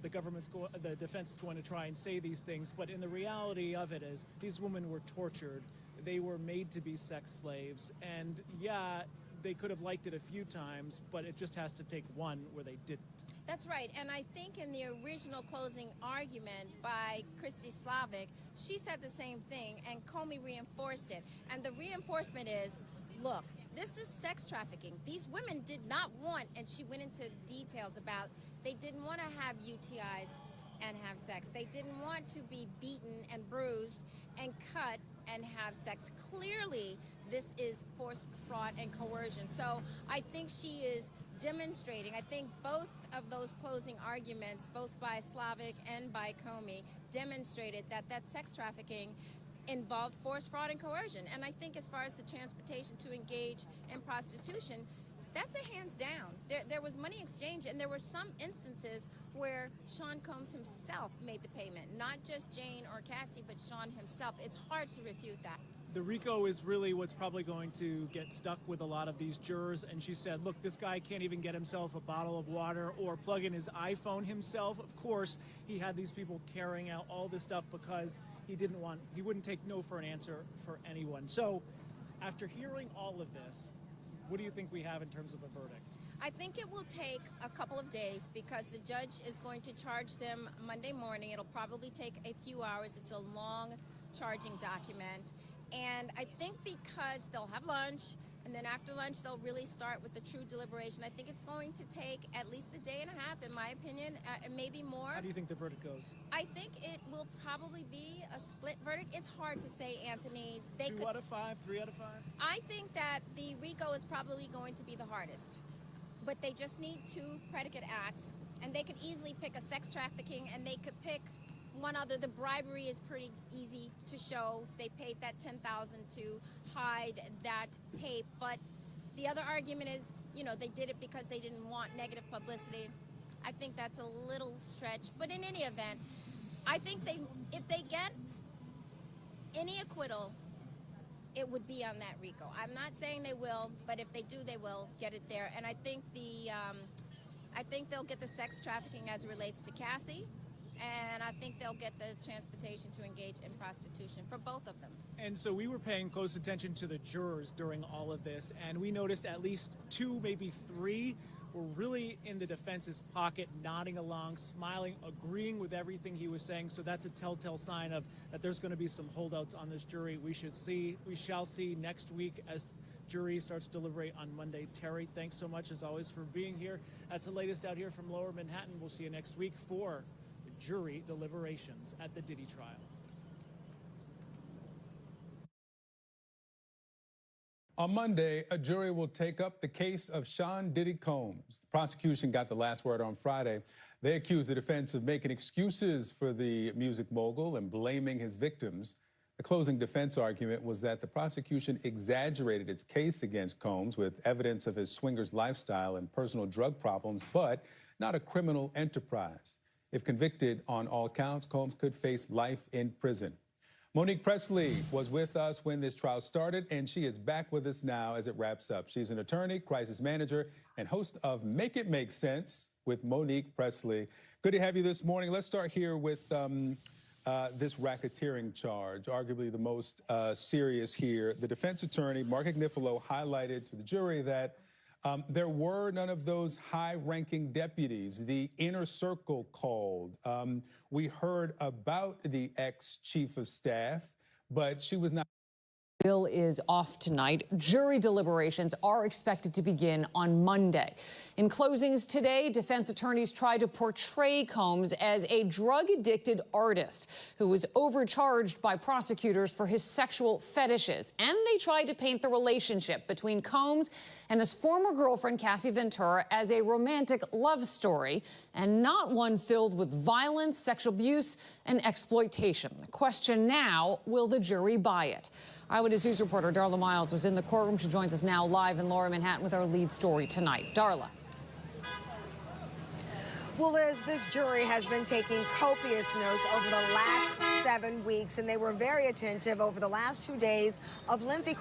defense is going to try and say these things, but in the reality of it is these women were tortured. They were made to be sex slaves, and yeah, they could have liked it a few times, but it just has to take one where they didn't. That's right, and I think in the original closing argument by Christy Slavic, she said the same thing, and Comey reinforced it. And the reinforcement is, look, this is sex trafficking. These women did not want, and she went into details about, they didn't want to have UTIs and have sex. They didn't want to be beaten and bruised and cut and have sex. Clearly, this is force, fraud, and coercion. So I think she is demonstrating, I think both of those closing arguments, both by Slavic and by Comey, demonstrated that that sex trafficking involved force, fraud, and coercion. And I think as far as the transportation to engage in prostitution, that's a hands down. There was money exchange, and there were some instances where Sean Combs himself made the payment, not just Jane or Cassie, but Sean himself. It's hard to refute that. The RICO is really what's probably going to get stuck with a lot of these jurors. And she said, look, this guy can't even get himself a bottle of water or plug in his iPhone himself. Of course, he had these people carrying out all this stuff because he wouldn't take no for an answer for anyone. So after hearing all of this, what do you think we have in terms of a verdict? I think it will take a couple of days because the judge is going to charge them Monday morning. It'll probably take a few hours. It's a long charging document. And I think because they'll have lunch, and then after lunch, they'll really start with the true deliberation. I think it's going to take at least a day and a half, in my opinion, maybe more. How do you think the verdict goes? I think it will probably be a split verdict. It's hard to say, Anthony. 2 out of 5, 3 out of 5? I think that the RICO is probably going to be the hardest. But they just need 2 predicate acts, and they could easily pick a sex trafficking, and they could pick one other. The bribery is pretty easy to show. They paid that $10,000 to hide that tape. But the other argument is, you know, they did it because they didn't want negative publicity. I think that's a little stretch. But in any event, I think if they get any acquittal, it would be on that RICO. I'm not saying they will, but if they do, they will get it there. And I think they'll get the sex trafficking as it relates to Cassie. And I think they'll get the transportation to engage in prostitution for both of them. And so we were paying close attention to the jurors during all of this, and we noticed at least 2, maybe 3, were really in the defense's pocket, nodding along, smiling, agreeing with everything he was saying. So that's a telltale sign of that there's going to be some holdouts on this jury. We shall see next week as jury starts to deliberate on Monday. Terry, thanks so much as always for being here. That's the latest out here from Lower Manhattan. We'll see you next week for jury deliberations at the Diddy trial. On Monday, a jury will take up the case of Sean Diddy Combs. The prosecution got the last word on Friday. They accused the defense of making excuses for the music mogul and blaming his victims. The closing defense argument was that the prosecution exaggerated its case against Combs with evidence of his swingers lifestyle and personal drug problems, but not a criminal enterprise. If convicted on all counts, Combs could face life in prison. Monique Presley was with us when this trial started, and she is back with us now as it wraps up. She's an attorney, crisis manager, and host of Make It Make Sense with Monique Presley. Good to have you this morning. Let's start here with this racketeering charge, arguably the most serious here. The defense attorney, Mark Agnifilo, highlighted to the jury that there were none of those high-ranking deputies. The inner circle called. We heard about the ex-chief of staff, but she was not. Bill is off tonight. Jury deliberations are expected to begin on Monday. In closings today, defense attorneys tried to portray Combs as a drug-addicted artist who was overcharged by prosecutors for his sexual fetishes. And they tried to paint the relationship between Combs and his former girlfriend, Cassie Ventura, as a romantic love story and not one filled with violence, sexual abuse, and exploitation. The question now, will the jury buy it? Eyewitness News reporter Darla Miles was in the courtroom. She joins us now live in Lower Manhattan with our lead story tonight. Darla. Well, Liz, this jury has been taking copious notes over the last 7 weeks, and they were very attentive over the last 2 days of lengthy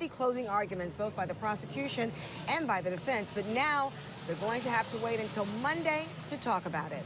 closing arguments, both by the prosecution and by the defense. But now they're going to have to wait until Monday to talk about it.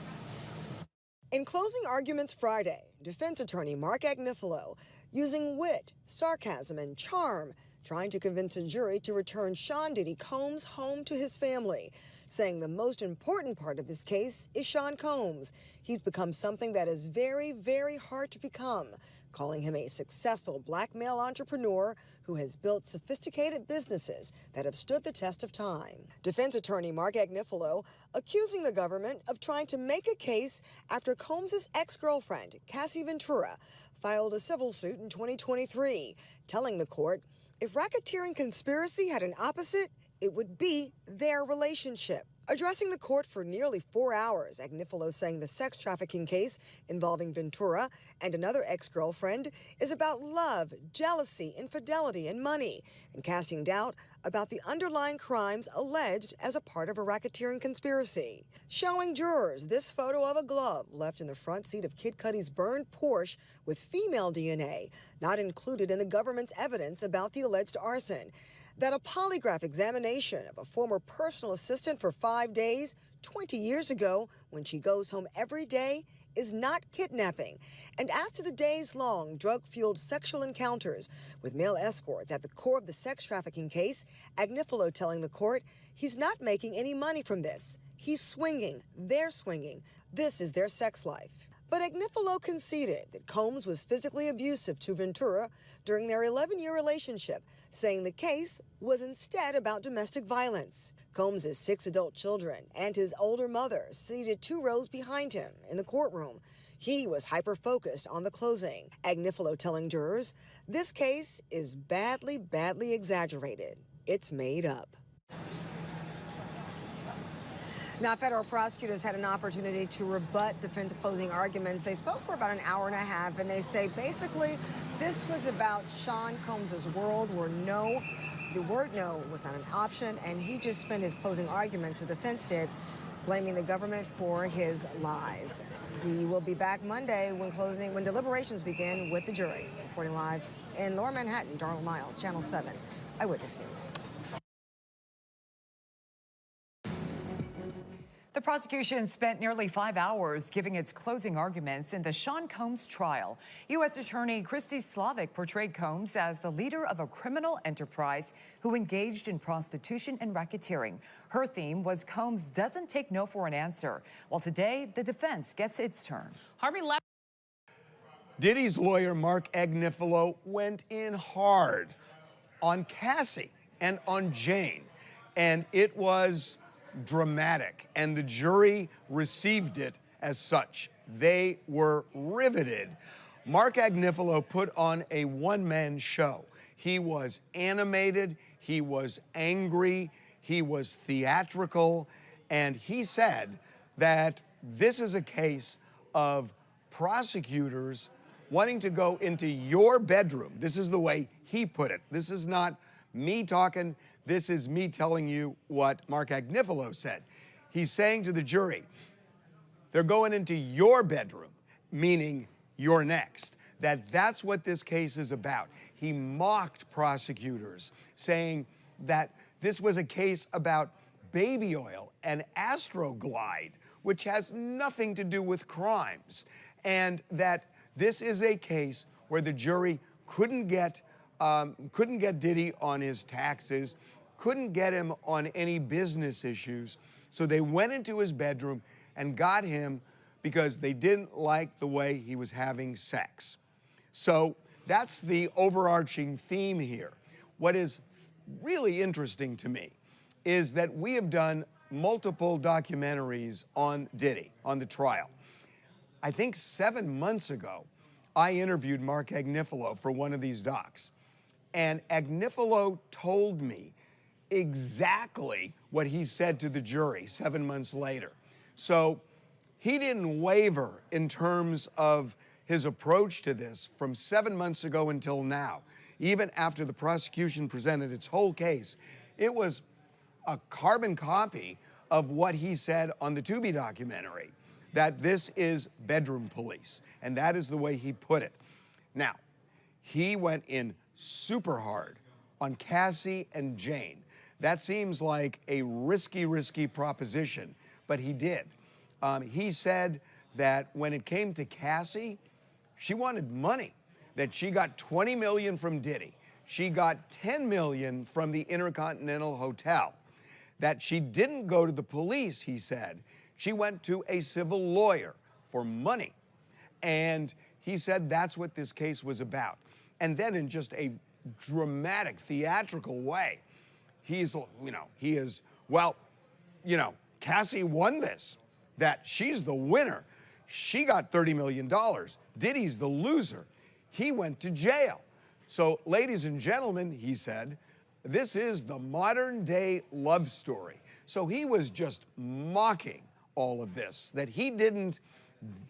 In closing arguments Friday, defense attorney Mark Agnifilo, using wit, sarcasm, and charm, trying to convince a jury to return Sean Diddy Combs home to his family, saying the most important part of this case is Sean Combs. He's become something that is very, very hard to become, calling him a successful black male entrepreneur who has built sophisticated businesses that have stood the test of time. Defense attorney Mark Agnifilo accusing the government of trying to make a case after Combs' ex-girlfriend, Cassie Ventura, filed a civil suit in 2023, telling the court if racketeering conspiracy had an opposite, it would be their relationship. Addressing the court for nearly 4 hours, Agnifilo saying the sex trafficking case involving Ventura and another ex-girlfriend is about love, jealousy, infidelity, and money, and casting doubt about the underlying crimes alleged as a part of a racketeering conspiracy. Showing jurors this photo of a glove left in the front seat of Kid Cudi's burned Porsche with female DNA, not included in the government's evidence about the alleged arson. That a polygraph examination of a former personal assistant for 5 days, 20 years ago, when she goes home every day, is not kidnapping. And as to the days-long drug-fueled sexual encounters with male escorts at the core of the sex trafficking case, Agnifilo telling the court he's not making any money from this. He's swinging. They're swinging. This is their sex life. But Agnifilo conceded that Combs was physically abusive to Ventura during their 11-year relationship, saying the case was instead about domestic violence. Combs' 6 adult children and his older mother seated 2 rows behind him in the courtroom. He was hyper-focused on the closing. Agnifilo telling jurors, this case is badly, badly exaggerated. It's made up. Now, federal prosecutors had an opportunity to rebut defense closing arguments. They spoke for about an hour and a half, and they say basically this was about Sean Combs' world where the word no was not an option, and he just spent his closing arguments, the defense did, blaming the government for his lies. We will be back Monday when deliberations begin with the jury. Reporting live in Lower Manhattan, Darla Miles, Channel 7, Eyewitness News. The prosecution spent nearly 5 hours giving its closing arguments in the Sean Combs trial. U.S. Attorney Christy Slavic portrayed Combs as the leader of a criminal enterprise who engaged in prostitution and racketeering. Her theme was Combs doesn't take no for an answer. While today, the defense gets its turn. Harvey left. Diddy's lawyer, Mark Agnifilo, went in hard on Cassie and on Jane, and it was dramatic, and the jury received it as such. They were riveted. Mark Agnifilo put on a one-man show. He was animated, he was angry, he was theatrical, and he said that this is a case of prosecutors wanting to go into your bedroom. This is the way he put it. This is not me talking. This is me telling you what Mark Agnifilo said. He's saying to the jury, they're going into your bedroom, meaning you're next. That's what this case is about. He mocked prosecutors, saying that this was a case about baby oil and Astroglide, which has nothing to do with crimes, and that this is a case where the jury couldn't get Diddy on his taxes, couldn't get him on any business issues, so they went into his bedroom and got him because they didn't like the way he was having sex. So that's the overarching theme here. What is really interesting to me is that we have done multiple documentaries on Diddy, on the trial. I think 7 months ago, I interviewed Mark Agnifilo for one of these docs. And Agnifilo told me exactly what he said to the jury 7 months later. So he didn't waver in terms of his approach to this from 7 months ago until now. Even after the prosecution presented its whole case, it was a carbon copy of what he said on the Tubi documentary, that this is bedroom police, and that is the way he put it. Now, he went in super hard on Cassie and Jane. That seems like a risky proposition, but he did. He said that when it came to Cassie, she wanted money, that she got $20 million from Diddy. She got $10 million from the Intercontinental Hotel. That she didn't go to the police, he said. She went to a civil lawyer for money. And he said that's what this case was about. And then in just a dramatic, theatrical way, he is, Cassie won this, that she's the winner. She got $30 million. Diddy's the loser. He went to jail. So, ladies and gentlemen, he said, this is the modern day love story. So he was just mocking all of this, that he didn't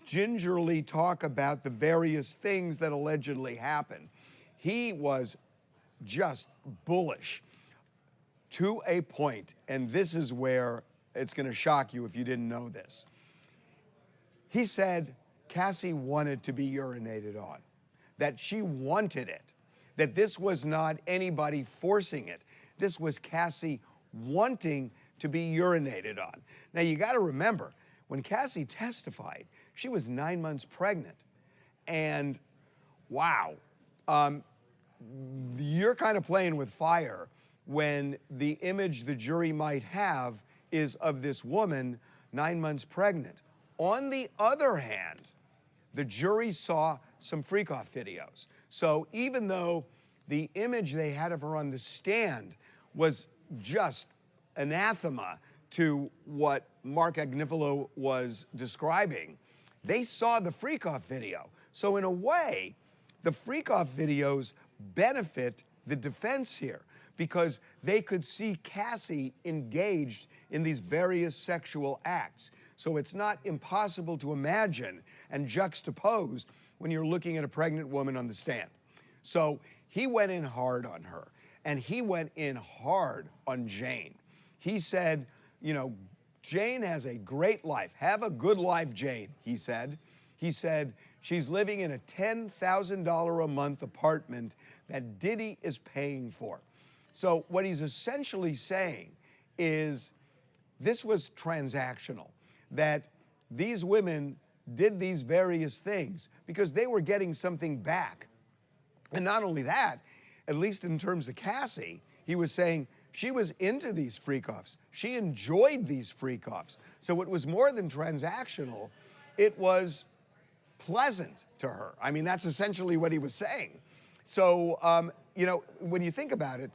gingerly talk about the various things that allegedly happened. He was just bullish to a point, and this is where it's going to shock you if you didn't know this. He said Cassie wanted to be urinated on, that she wanted it, that this was not anybody forcing it. This was Cassie wanting to be urinated on. Now, you got to remember, when Cassie testified, she was 9 months pregnant. And wow, you're kind of playing with fire when the image the jury might have is of this woman 9 months pregnant. On the other hand, the jury saw some freak-off videos. So even though the image they had of her on the stand was just anathema to what Mark Agnifilo was describing, they saw the freak-off video. So in a way, the freak-off videos benefit the defense here because they could see Cassie engaged in these various sexual acts. So it's not impossible to imagine and juxtapose when you're looking at a pregnant woman on the stand. So he went in hard on her, and he went in hard on Jane. He said, Jane has a great life. Have a good life, Jane, he said. He said, she's living in a $10,000 a month apartment that Diddy is paying for. So what he's essentially saying is this was transactional, that these women did these various things because they were getting something back. And not only that, at least in terms of Cassie, he was saying she was into these freak-offs. She enjoyed these freak-offs. So it was more than transactional. It was pleasant to her. I mean, that's essentially what he was saying. So, when you think about it,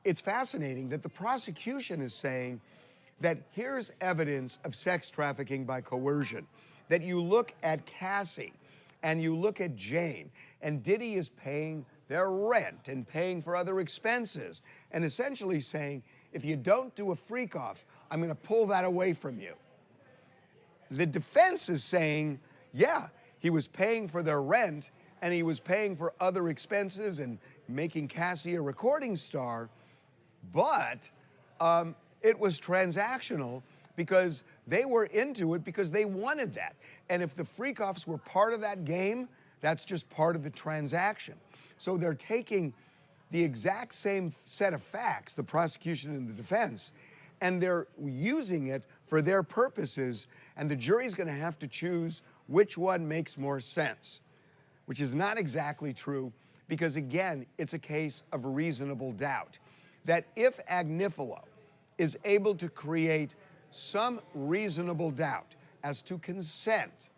it's fascinating that the prosecution is saying that here's evidence of sex trafficking by coercion, that you look at Cassie and you look at Jane, and Diddy is paying their rent and paying for other expenses, and essentially saying, if you don't do a freak-off, I'm going to pull that away from you. The defense is saying, yeah, he was paying for their rent, and he was paying for other expenses and making Cassie a recording star, but it was transactional because they were into it because they wanted that. And if the freak-offs were part of that game, that's just part of the transaction. So they're taking the exact same set of facts, the prosecution and the defense, and they're using it for their purposes, and the jury's going to have to choose which one makes more sense, which is not exactly true because, again, it's a case of reasonable doubt. That if Agnifilo is able to create some reasonable doubt as to consent,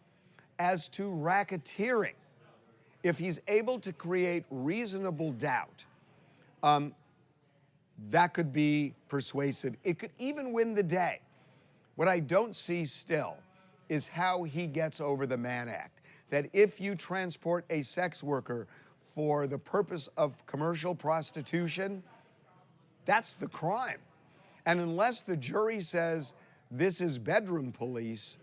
as to racketeering, if he's able to create reasonable doubt, that could be persuasive. It could even win the day. What I don't see still is how he gets over the Mann Act. That if you transport a sex worker for the purpose of commercial prostitution, that's the crime. And unless the jury says this is bedroom police,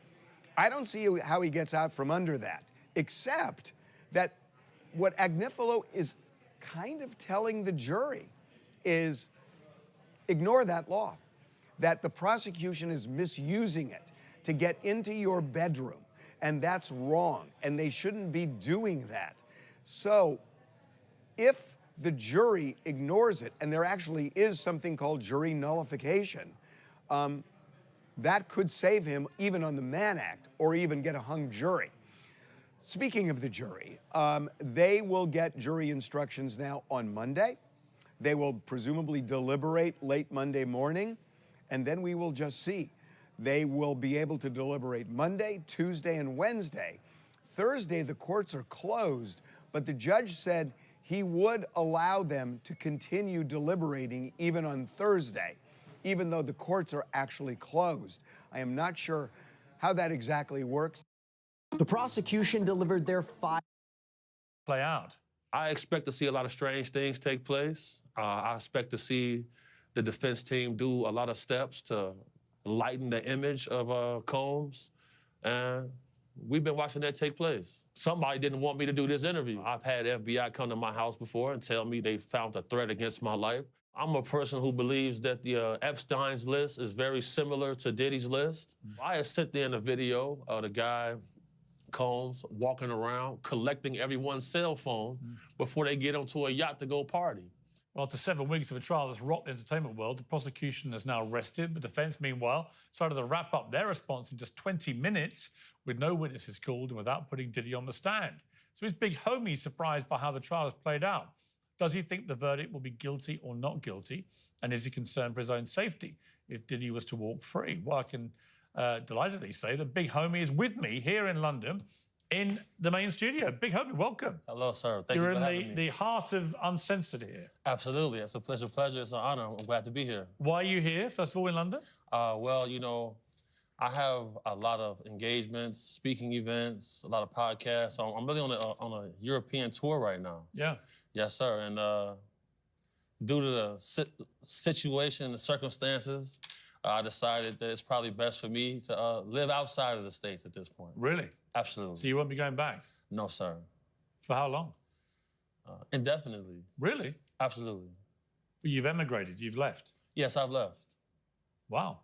I don't see how he gets out from under that, except that what Agnifilo is kind of telling the jury is ignore that law, that the prosecution is misusing it to get into your bedroom, and that's wrong, and they shouldn't be doing that. So if the jury ignores it, and there actually is something called jury nullification, that could save him even on the Mann Act or even get a hung jury. Speaking of the jury, they will get jury instructions now on Monday. They will presumably deliberate late Monday morning, and then we will just see. They will be able to deliberate Monday, Tuesday, and Wednesday. Thursday, the courts are closed, but the judge said he would allow them to continue deliberating even on Thursday, even though the courts are actually closed. I am not sure how that exactly works. The prosecution delivered their play out. I expect to see a lot of strange things take place. I expect to see the defense team do a lot of steps to lighten the image of Combs, and we've been watching that take place. Somebody didn't want me to do this interview. I've had FBI come to my house before and tell me they found a threat against my life. I'm a person who believes that the Epstein's list is very similar to Diddy's list. I had sent in a video of the guy, Combs, walking around, collecting everyone's cell phone before they get onto a yacht to go party. Well, after 7 weeks of a trial that's rocked the entertainment world, the prosecution has now rested. The defense, meanwhile, started to wrap up their response in just 20 minutes with no witnesses called and without putting Diddy on the stand. So his big homie's surprised by how the trial has played out. Does he think the verdict will be guilty or not guilty? And is he concerned for his own safety if Diddy was to walk free? Well, I can delightedly say the big homie is with me here in London in the main studio. Big homie, welcome. Hello, sir. Thank You're you for having me. in the heart of Uncensored here. Absolutely. It's a pleasure. It's an honor. I'm glad to be here. Why are you here, first of all, in London? Well, you know, I have a lot of engagements, speaking events, a lot of podcasts. So I'm really on a European tour right now. Yeah. Yes, sir. And due to the situation, the circumstances, I decided that it's probably best for me to live outside of the States at this point. Really? Absolutely. So you won't be going back? No, sir. For how long? Indefinitely. Really? Absolutely. But you've emigrated, you've left? Yes, I've left. Wow.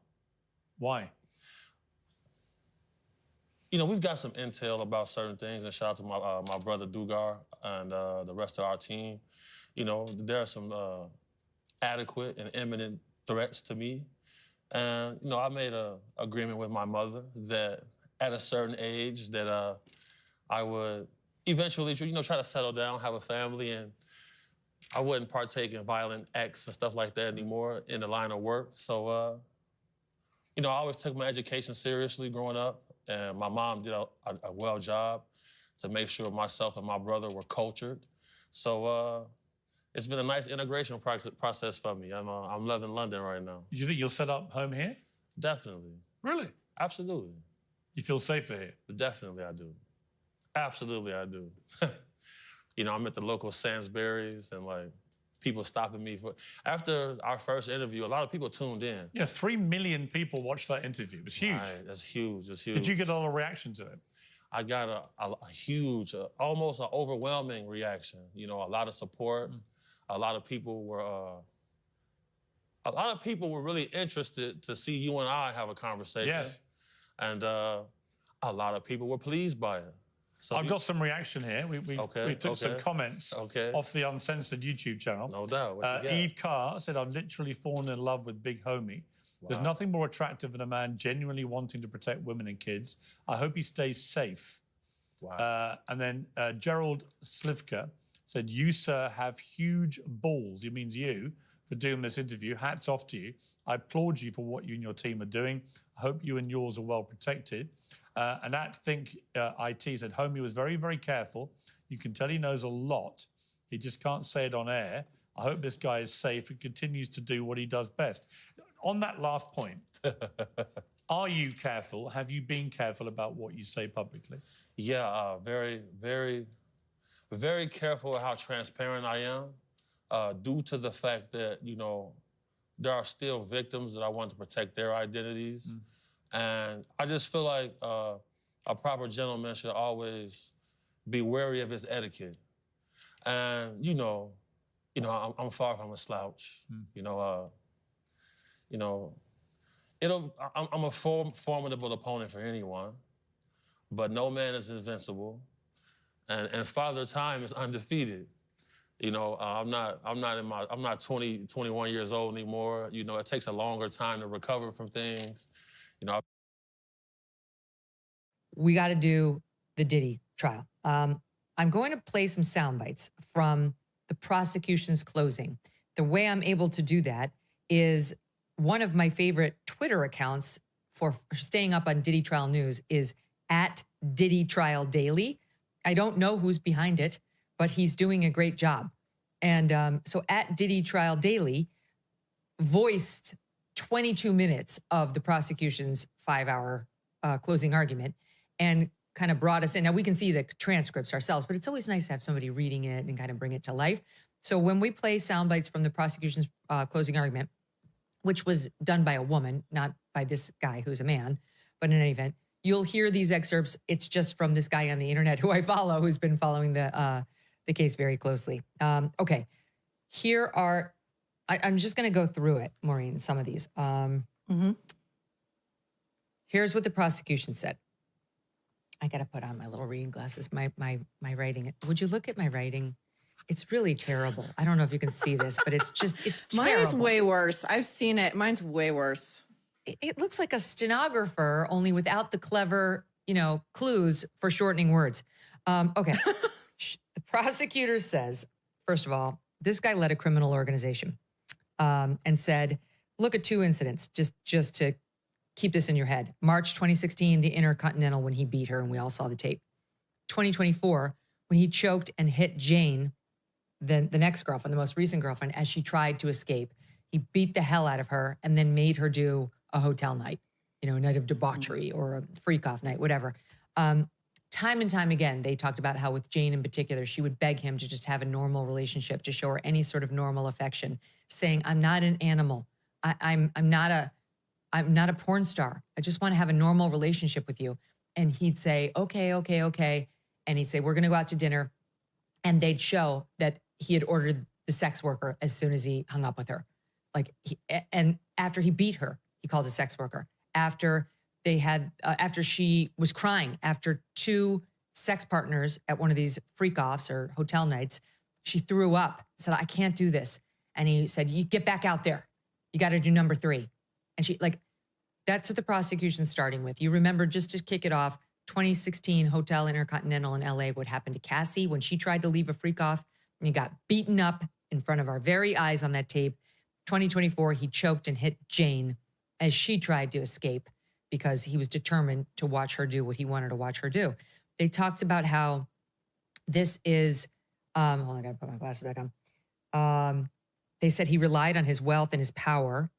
Why? You know, we've got some intel about certain things, and shout out to my brother Dugar and the rest of our team. You know, there are some adequate and imminent threats to me. And, you know, I made an agreement with my mother that at a certain age that I would eventually, you know, try to settle down, have a family, and I wouldn't partake in violent acts and stuff like that anymore in the line of work. So, you know, I always took my education seriously growing up, and my mom did a well job to make sure myself and my brother were cultured. So it's been a nice integration process for me. I'm loving London right now. Do you think you'll set up home here? Definitely. Really? Absolutely. You feel safer here? Definitely I do. Absolutely I do. You know, I'm at the local Sainsbury's and like people stopping me for... After our first interview, a lot of people tuned in. Yeah, 3 million people watched that interview. It was huge. Right, that's huge, that's huge. Did you get a lot of reaction to it? I got a huge, almost an overwhelming reaction. You know, a lot of support. A lot of people were really interested to see you and I have a conversation. Yes. And a lot of people were pleased by it. So I've got some reaction here. We took some comments off the Uncensored YouTube channel. No doubt. What you got? Eve Carr said, I've literally fallen in love with Big Homie. There's nothing more attractive than a man genuinely wanting to protect women and kids. I hope he stays safe. Wow. And then Gerald Slivka said, you, sir, have huge balls. He means you, for doing this interview. Hats off to you. I applaud you for what you and your team are doing. I hope you and yours are well protected. And at Think IT said, Homie was very, very careful. You can tell he knows a lot. He just can't say it on air. I hope this guy is safe and continues to do what he does best. On that last point, are you careful? Have you been careful about what you say publicly? Yeah, very, very, very careful how transparent I am, due to the fact that, you know, there are still victims that I want to protect their identities. And I just feel like a proper gentleman should always be wary of his etiquette. And, you know, I'm far from a slouch. I'm a formidable opponent for anyone, but no man is invincible, and Father Time is undefeated. You know, I'm not 20, 21 years old anymore. You know, it takes a longer time to recover from things. You know, we got to do the Diddy trial. I'm going to play some sound bites from the prosecution's closing. The way I'm able to do that is one of my favorite Twitter accounts for staying up on Diddy Trial news is at Diddy Trial Daily. I don't know who's behind it, but he's doing a great job. And so at Diddy Trial Daily voiced 22 minutes of the prosecution's 5-hour closing argument and kind of brought us in. Now, we can see the transcripts ourselves, but it's always nice to have somebody reading it and kind of bring it to life. So when we play sound bites from the prosecution's closing argument, which was done by a woman, not by this guy who's a man, but in any event, you'll hear these excerpts. It's just from this guy on the internet who I follow, who's been following the case very closely. Okay, here are, I'm just going to go through it, Maureen, some of these. Here's what the prosecution said. I got to put on my little reading glasses, my writing. Would you look at my writing? It's really terrible. I don't know if you can see this, but it's terrible. Mine is way worse. I've seen it. Mine's way worse. It looks like a stenographer, only without the clever, clues for shortening words. Okay. The prosecutor says, first of all, this guy led a criminal organization and said, look at 2 incidents, just to keep this in your head. March 2016, the Intercontinental, when he beat her, and we all saw the tape. 2024, when he choked and hit Jane, the next girlfriend, the most recent girlfriend, as she tried to escape. He beat the hell out of her and then made her do a hotel night, a night of debauchery or a freak-off night, whatever. Time and time again, they talked about how with Jane in particular, she would beg him to just have a normal relationship, to show her any sort of normal affection, saying, I'm not an animal. I'm not a porn star. I just want to have a normal relationship with you. And he'd say, okay. And he'd say, we're going to go out to dinner. And they'd show that he had ordered the sex worker as soon as he hung up with her. And after he beat her, he called a sex worker. After she was crying, after 2 sex partners at one of these freak-offs or hotel nights, she threw up, said, I can't do this. And he said, you get back out there. You got to do number 3. And she, that's what the prosecution's starting with. You remember, just to kick it off, 2016 Hotel Intercontinental in LA, what happened to Cassie when she tried to leave a freak off and he got beaten up in front of our very eyes on that tape. 2024, he choked and hit Jane as she tried to escape because he was determined to watch her do what he wanted to watch her do. They talked about how this is, hold on, I gotta put my glasses back on. They said he relied on his wealth and his power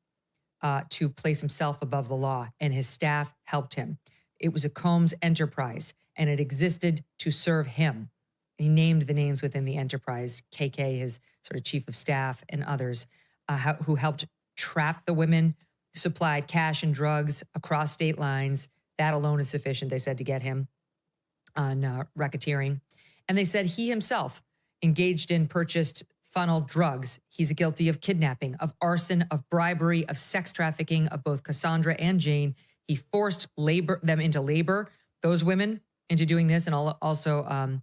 to place himself above the law, and his staff helped him. It was a Combs enterprise, and it existed to serve him. He named the names within the enterprise, KK, his sort of chief of staff, and others who helped trap the women, supplied cash and drugs across state lines. That alone is sufficient, they said, to get him. racketeering. And they said he himself engaged in purchased funneled drugs. He's guilty of kidnapping, of arson, of bribery, of sex trafficking of both Cassandra and Jane. He forced them into labor, those women into doing this, and also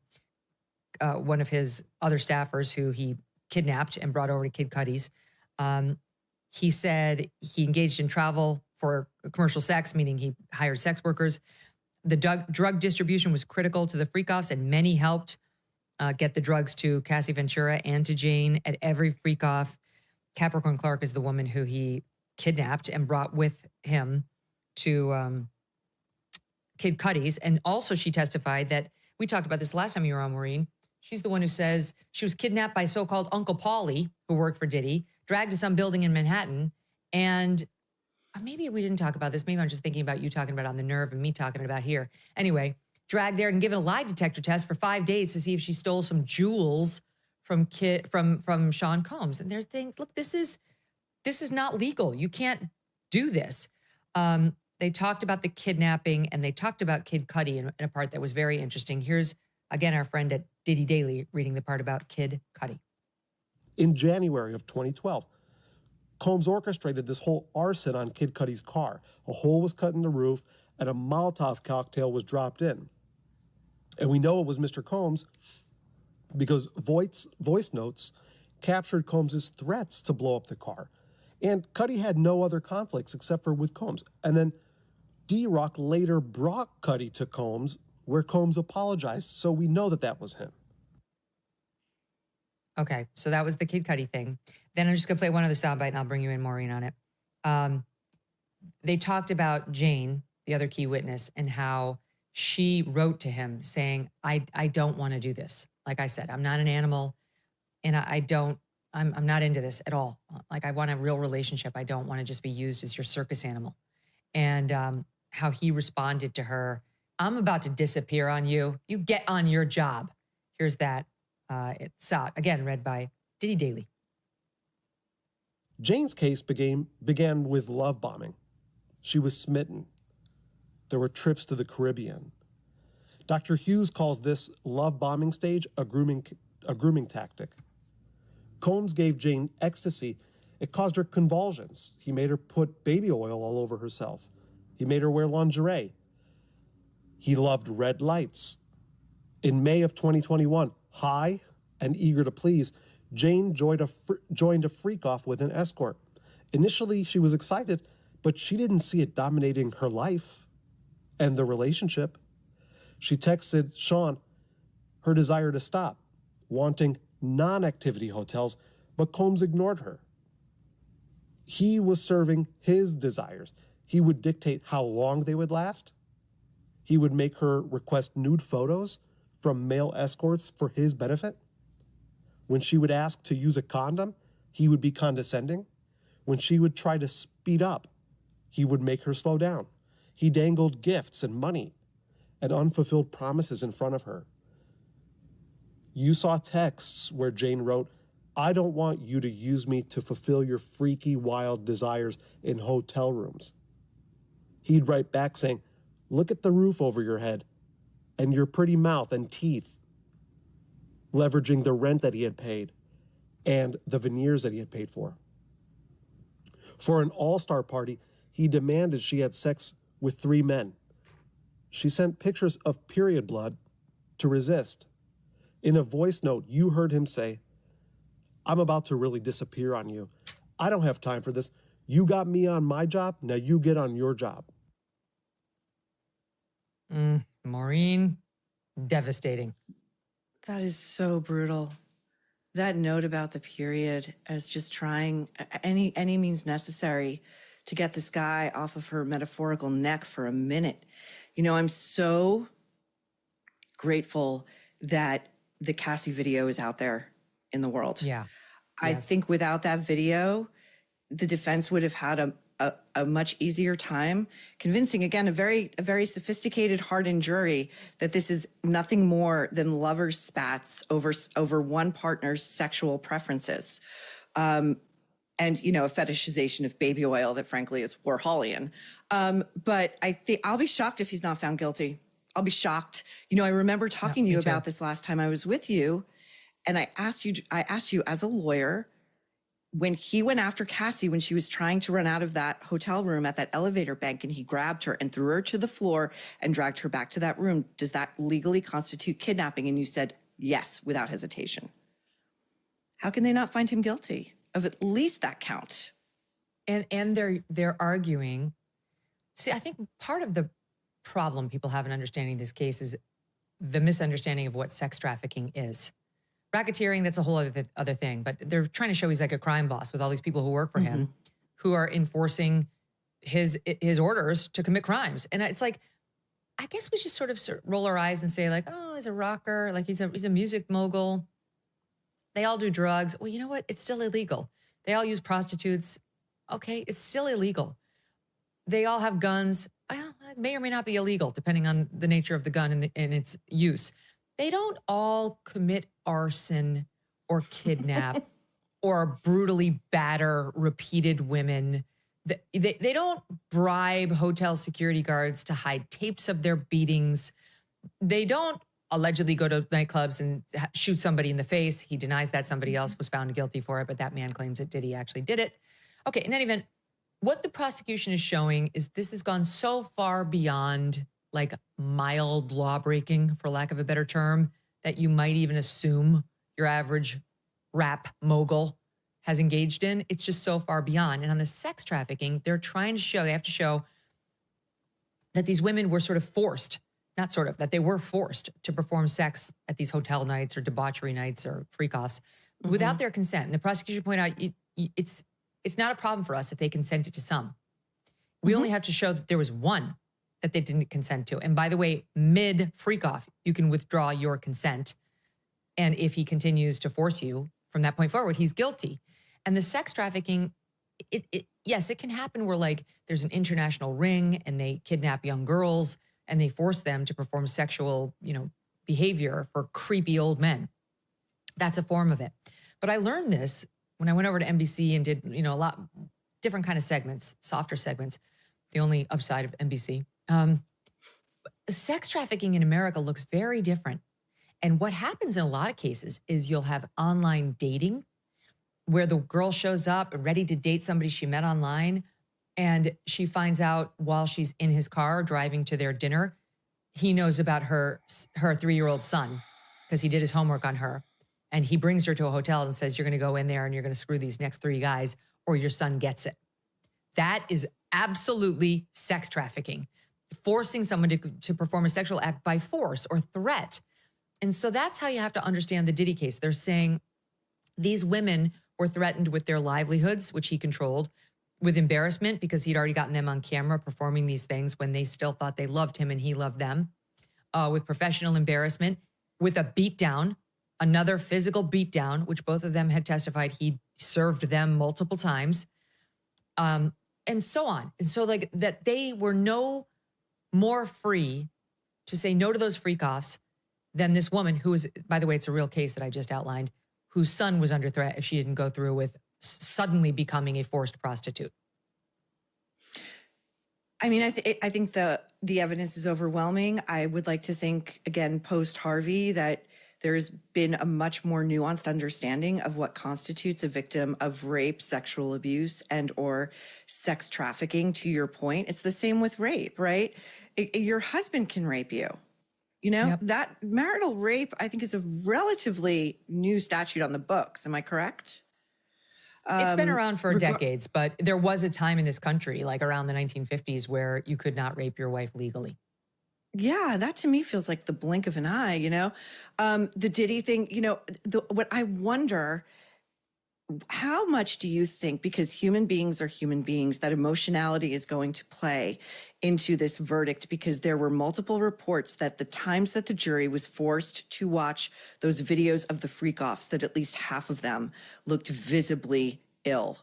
one of his other staffers who he kidnapped and brought over to Kid Cudi's. He said he engaged in travel for commercial sex, meaning he hired sex workers. The drug distribution was critical to the freak-offs, and many helped get the drugs to Cassie Ventura and to Jane at every freak-off. Capricorn Clark is the woman who he kidnapped and brought with him to Kid Cudi's. And also she testified that, we talked about this last time you were on, Maureen, she's the one who says she was kidnapped by so-called Uncle Paulie, who worked for Diddy, dragged to some building in Manhattan, and maybe we didn't talk about this. Maybe I'm just thinking about you talking about on the nerve and me talking about here. Anyway, dragged there and given a lie detector test for 5 days to see if she stole some jewels from Sean Combs. And they're saying, look, this is not legal. You can't do this. They talked about the kidnapping and they talked about Kid Cudi in a part that was very interesting. Here's, again, our friend at Diddy Daily reading the part about Kid Cudi. In January of 2012, Combs orchestrated this whole arson on Kid Cudi's car. A hole was cut in the roof and a Molotov cocktail was dropped in. And we know it was Mr. Combs because voice notes captured Combs' threats to blow up the car. And Cudi had no other conflicts except for with Combs. And then D-Rock later brought Cudi to Combs, where Combs apologized, so we know that was him. Okay, so that was the Kid Cudi thing. Then I'm just going to play one other soundbite, and I'll bring you in, Maureen, on it. They talked about Jane, the other key witness, and how she wrote to him saying, I don't want to do this. Like I said, I'm not an animal, and I'm not into this at all. Like, I want a real relationship. I don't want to just be used as your circus animal. And how he responded to her, I'm about to disappear on you. You get on your job. Here's that. It's again, read by Diddy Daily. Jane's case began with love bombing. She was smitten. There were trips to the Caribbean. Dr. Hughes calls this love bombing stage a grooming tactic. Combs gave Jane ecstasy. It caused her convulsions. He made her put baby oil all over herself. He made her wear lingerie. He loved red lights. In May of 2021, high and eager to please, Jane joined a freak-off with an escort. Initially, she was excited, but she didn't see it dominating her life and the relationship. She texted Sean her desire to stop, wanting non-activity hotels, but Combs ignored her. He was serving his desires. He would dictate how long they would last. He would make her request nude photos from male escorts for his benefit. When she would ask to use a condom, he would be condescending. When she would try to speed up, he would make her slow down. He dangled gifts and money and unfulfilled promises in front of her. You saw texts where Jane wrote, I don't want you to use me to fulfill your freaky, wild desires in hotel rooms. He'd write back saying, look at the roof over your head and your pretty mouth and teeth, leveraging the rent that he had paid and the veneers that he had paid for. For an all-star party, he demanded she had sex with 3 men. She sent pictures of period blood to resist. In a voice note, you heard him say, I'm about to really disappear on you. I don't have time for this. You got me on my job, now you get on your job. Maureen, devastating. That is so brutal. That note about the period as just trying any means necessary to get this guy off of her metaphorical neck for a minute. You know, I'm so grateful that the Cassie video is out there in the world. Yeah. I think without that video, the defense would have had a much easier time convincing, again, a very sophisticated, hardened jury that this is nothing more than lovers' spats over one partner's sexual preferences. And, you know, a fetishization of baby oil that frankly is Warholian. But I think I'll be shocked if he's not found guilty. I'll be shocked. You know, I remember talking to me you too. about this last time I was with you, and I asked you as a lawyer, when he went after Cassie when she was trying to run out of that hotel room at that elevator bank, and he grabbed her and threw her to the floor and dragged her back to that room, does that legally constitute kidnapping? And you said yes, without hesitation. How can they not find him guilty of at least that count? And they're arguing. See, I think part of the problem people have in understanding this case is the misunderstanding of what sex trafficking is. Racketeering, that's a whole other thing, but they're trying to show he's like a crime boss with all these people who work for him, who are enforcing his orders to commit crimes. And it's like, I guess we just sort of roll our eyes and say like, oh, he's a rocker, like he's a music mogul. They all do drugs. Well, you know what? It's still illegal. They all use prostitutes. Okay, it's still illegal. They all have guns. Well, it may or may not be illegal, depending on the nature of the gun and its use. They don't all commit arson or kidnap or brutally batter repeated women. They don't bribe hotel security guards to hide tapes of their beatings. They don't allegedly go to nightclubs and shoot somebody in the face. He denies that. Somebody else was found guilty for it, but that man claims that Diddy actually did it. Okay, in any event, what the prosecution is showing is this has gone so far beyond like mild law breaking, for lack of a better term, that you might even assume your average rap mogul has engaged in. It's just so far beyond. And on the sex trafficking, they have to show that these women were sort of forced, that they were forced to perform sex at these hotel nights or debauchery nights or freak-offs without their consent. And the prosecution pointed out it's not a problem for us if they consented to some. We only have to show that there was one that they didn't consent to. And by the way, mid freak-off, you can withdraw your consent. And if he continues to force you from that point forward, he's guilty. And the sex trafficking, yes, it can happen where like there's an international ring and they kidnap young girls and they force them to perform sexual, behavior for creepy old men. That's a form of it. But I learned this when I went over to NBC and did, a lot different kind of segments, softer segments, the only upside of NBC. Sex trafficking in America looks very different. And what happens in a lot of cases is you'll have online dating where the girl shows up ready to date somebody she met online, and she finds out while she's in his car driving to their dinner, he knows about her 3-year-old son because he did his homework on her. And he brings her to a hotel and says, you're going to go in there and you're going to screw these next 3 guys or your son gets it. That is absolutely sex trafficking, forcing someone to perform a sexual act by force or threat. And so that's how you have to understand the Diddy case. They're saying these women were threatened with their livelihoods, which he controlled, with embarrassment because he'd already gotten them on camera performing these things when they still thought they loved him and he loved them, with professional embarrassment, with a beatdown, another physical beatdown, which both of them had testified he served them multiple times, and so on. And so like that they were no more free to say no to those freak-offs than this woman who was, by the way, it's a real case that I just outlined, whose son was under threat if she didn't go through with suddenly becoming a forced prostitute. I mean, I think the evidence is overwhelming. I would like to think, again, post-Harvey, that there's been a much more nuanced understanding of what constitutes a victim of rape, sexual abuse, and or sex trafficking, to your point. It's the same with rape, right? Your husband can rape you. That marital rape, I think, is a relatively new statute on the books. Am I correct? It's been around for decades, but there was a time in this country, like around the 1950s, where you could not rape your wife legally. Yeah, that to me feels like the blink of an eye, The Diddy thing, what I wonder, how much do you think, because human beings are human beings, that emotionality is going to play into this verdict? Because there were multiple reports that the times that the jury was forced to watch those videos of the freak-offs, that at least half of them looked visibly ill.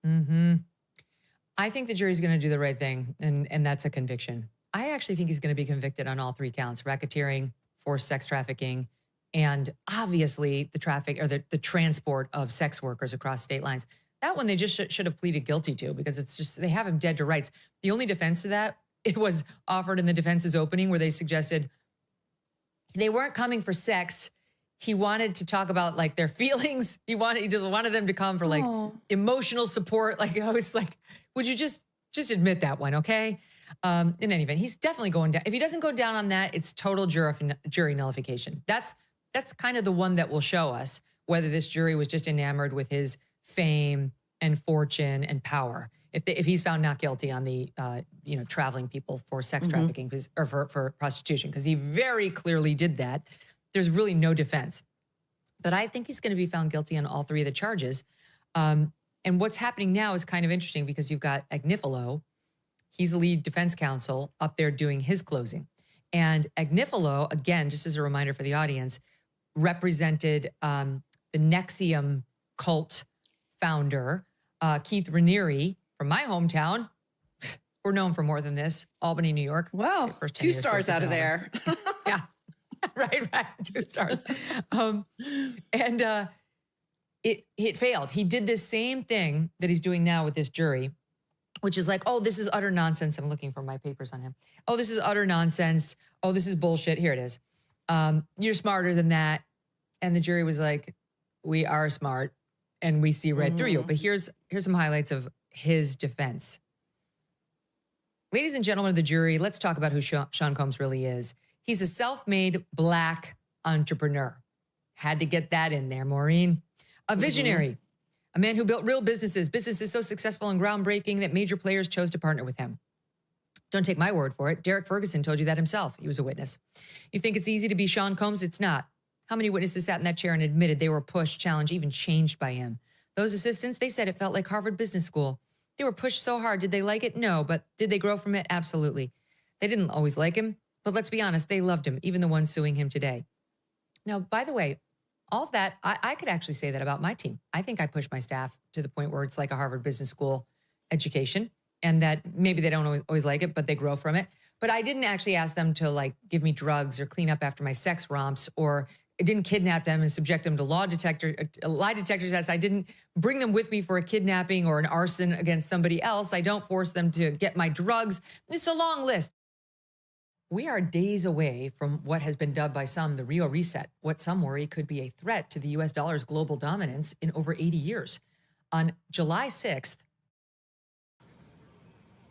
I think the jury's going to do the right thing, and that's a conviction. I actually think he's going to be convicted on all 3 counts: racketeering, forced sex trafficking, and obviously the the transport of sex workers across state lines. That one they just should have pleaded guilty to, because it's just, they have him dead to rights. The only defense to that it was offered in the defense's opening where they suggested they weren't coming for sex. He wanted to talk about like their feelings. He wanted them to come for like emotional support. Like I was like, would you just admit that one, okay? In any event, he's definitely going down. If he doesn't go down on that, it's total jury nullification. That's kind of the one that will show us whether this jury was just enamored with his fame and fortune and power. If he's found not guilty on the traveling people for sex trafficking or for prostitution, because he very clearly did that. There's really no defense. But I think he's going to be found guilty on all three of the charges. And what's happening now is kind of interesting because you've got Agnifilo. He's the lead defense counsel up there doing his closing. And Agnifilo, again, just as a reminder for the audience, represented the NXIVM cult founder, Keith Raniere, from my hometown. We're known for more than this. Albany, New York. Wow, 2 stars out of there. Yeah, right, 2 stars. It failed. He did this same thing that he's doing now with this jury, which is like, oh, this is utter nonsense. I'm looking for my papers on him. Oh, this is utter nonsense. Oh, this is bullshit. Here it is. You're smarter than that. And the jury was like, we are smart and we see right through you. But here's some highlights of his defense. Ladies and gentlemen of the jury, let's talk about who Sean Combs really is. He's a self-made Black entrepreneur. Had to get that in there, Maureen. A visionary, a man who built real businesses so successful and groundbreaking that major players chose to partner with him. Don't take my word for it. Derek Ferguson told you that himself. He was a witness. You think it's easy to be Sean Combs? It's not. How many witnesses sat in that chair and admitted they were pushed, challenged, even changed by him? Those assistants, they said it felt like Harvard Business School. They were pushed so hard. Did they like it? No. But did they grow from it? Absolutely. They didn't always like him, but let's be honest, they loved him, even the ones suing him today. Now, by the way, all of that, I could actually say that about my team. I think I push my staff to the point where it's like a Harvard Business School education, and that maybe they don't always like it, but they grow from it. But I didn't actually ask them to like give me drugs or clean up after my sex romps, or I didn't kidnap them and subject them to lie detector tests. I didn't bring them with me for a kidnapping or an arson against somebody else. I don't force them to get my drugs. It's a long list. We are days away from what has been dubbed by some the Rio Reset, what some worry could be a threat to the U.S. dollar's global dominance in over 80 years. On July 6th,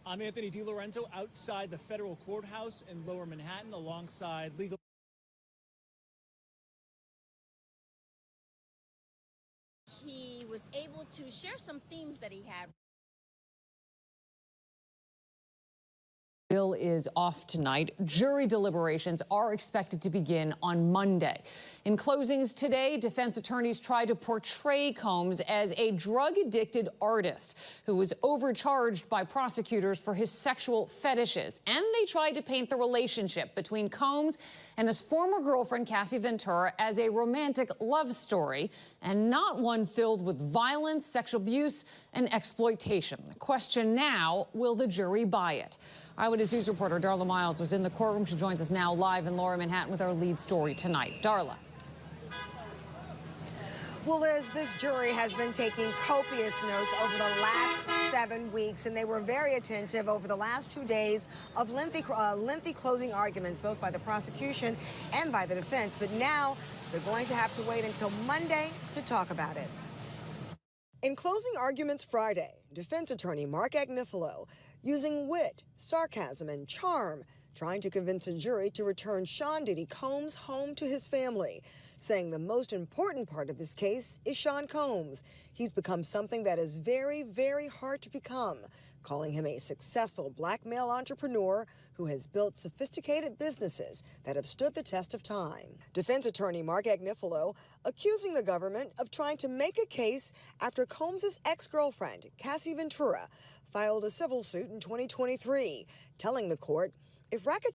I'm Anthony DiLorenzo outside the federal courthouse in Lower Manhattan alongside legal. He was able to share some themes that he had. Bill is off tonight. Jury deliberations are expected to begin on Monday. In closings today, defense attorneys tried to portray Combs as a drug-addicted artist who was overcharged by prosecutors for his sexual fetishes. And they tried to paint the relationship between Combs and his former girlfriend, Cassie Ventura, as a romantic love story and not one filled with violence, sexual abuse, and exploitation. The question now, will the jury buy it? Eyewitness News reporter Darla Miles was in the courtroom. She joins us now live in Lower Manhattan with our lead story tonight. Darla. Well, Liz, this jury has been taking copious notes over the last 7 weeks, and they were very attentive over the last 2 days of lengthy closing arguments, both by the prosecution and by the defense. But now they're going to have to wait until Monday to talk about it. In closing arguments Friday, defense attorney Mark Agnifilo, using wit, sarcasm, and charm, trying to convince a jury to return Sean Diddy Combs home to his family, saying the most important part of this case is Sean Combs. He's become something that is very, very hard to become, calling him a successful Black male entrepreneur who has built sophisticated businesses that have stood the test of time. Defense attorney Mark Agnifilo accusing the government of trying to make a case after Combs' ex-girlfriend, Cassie Ventura, filed a civil suit in 2023, telling the court if Racketeering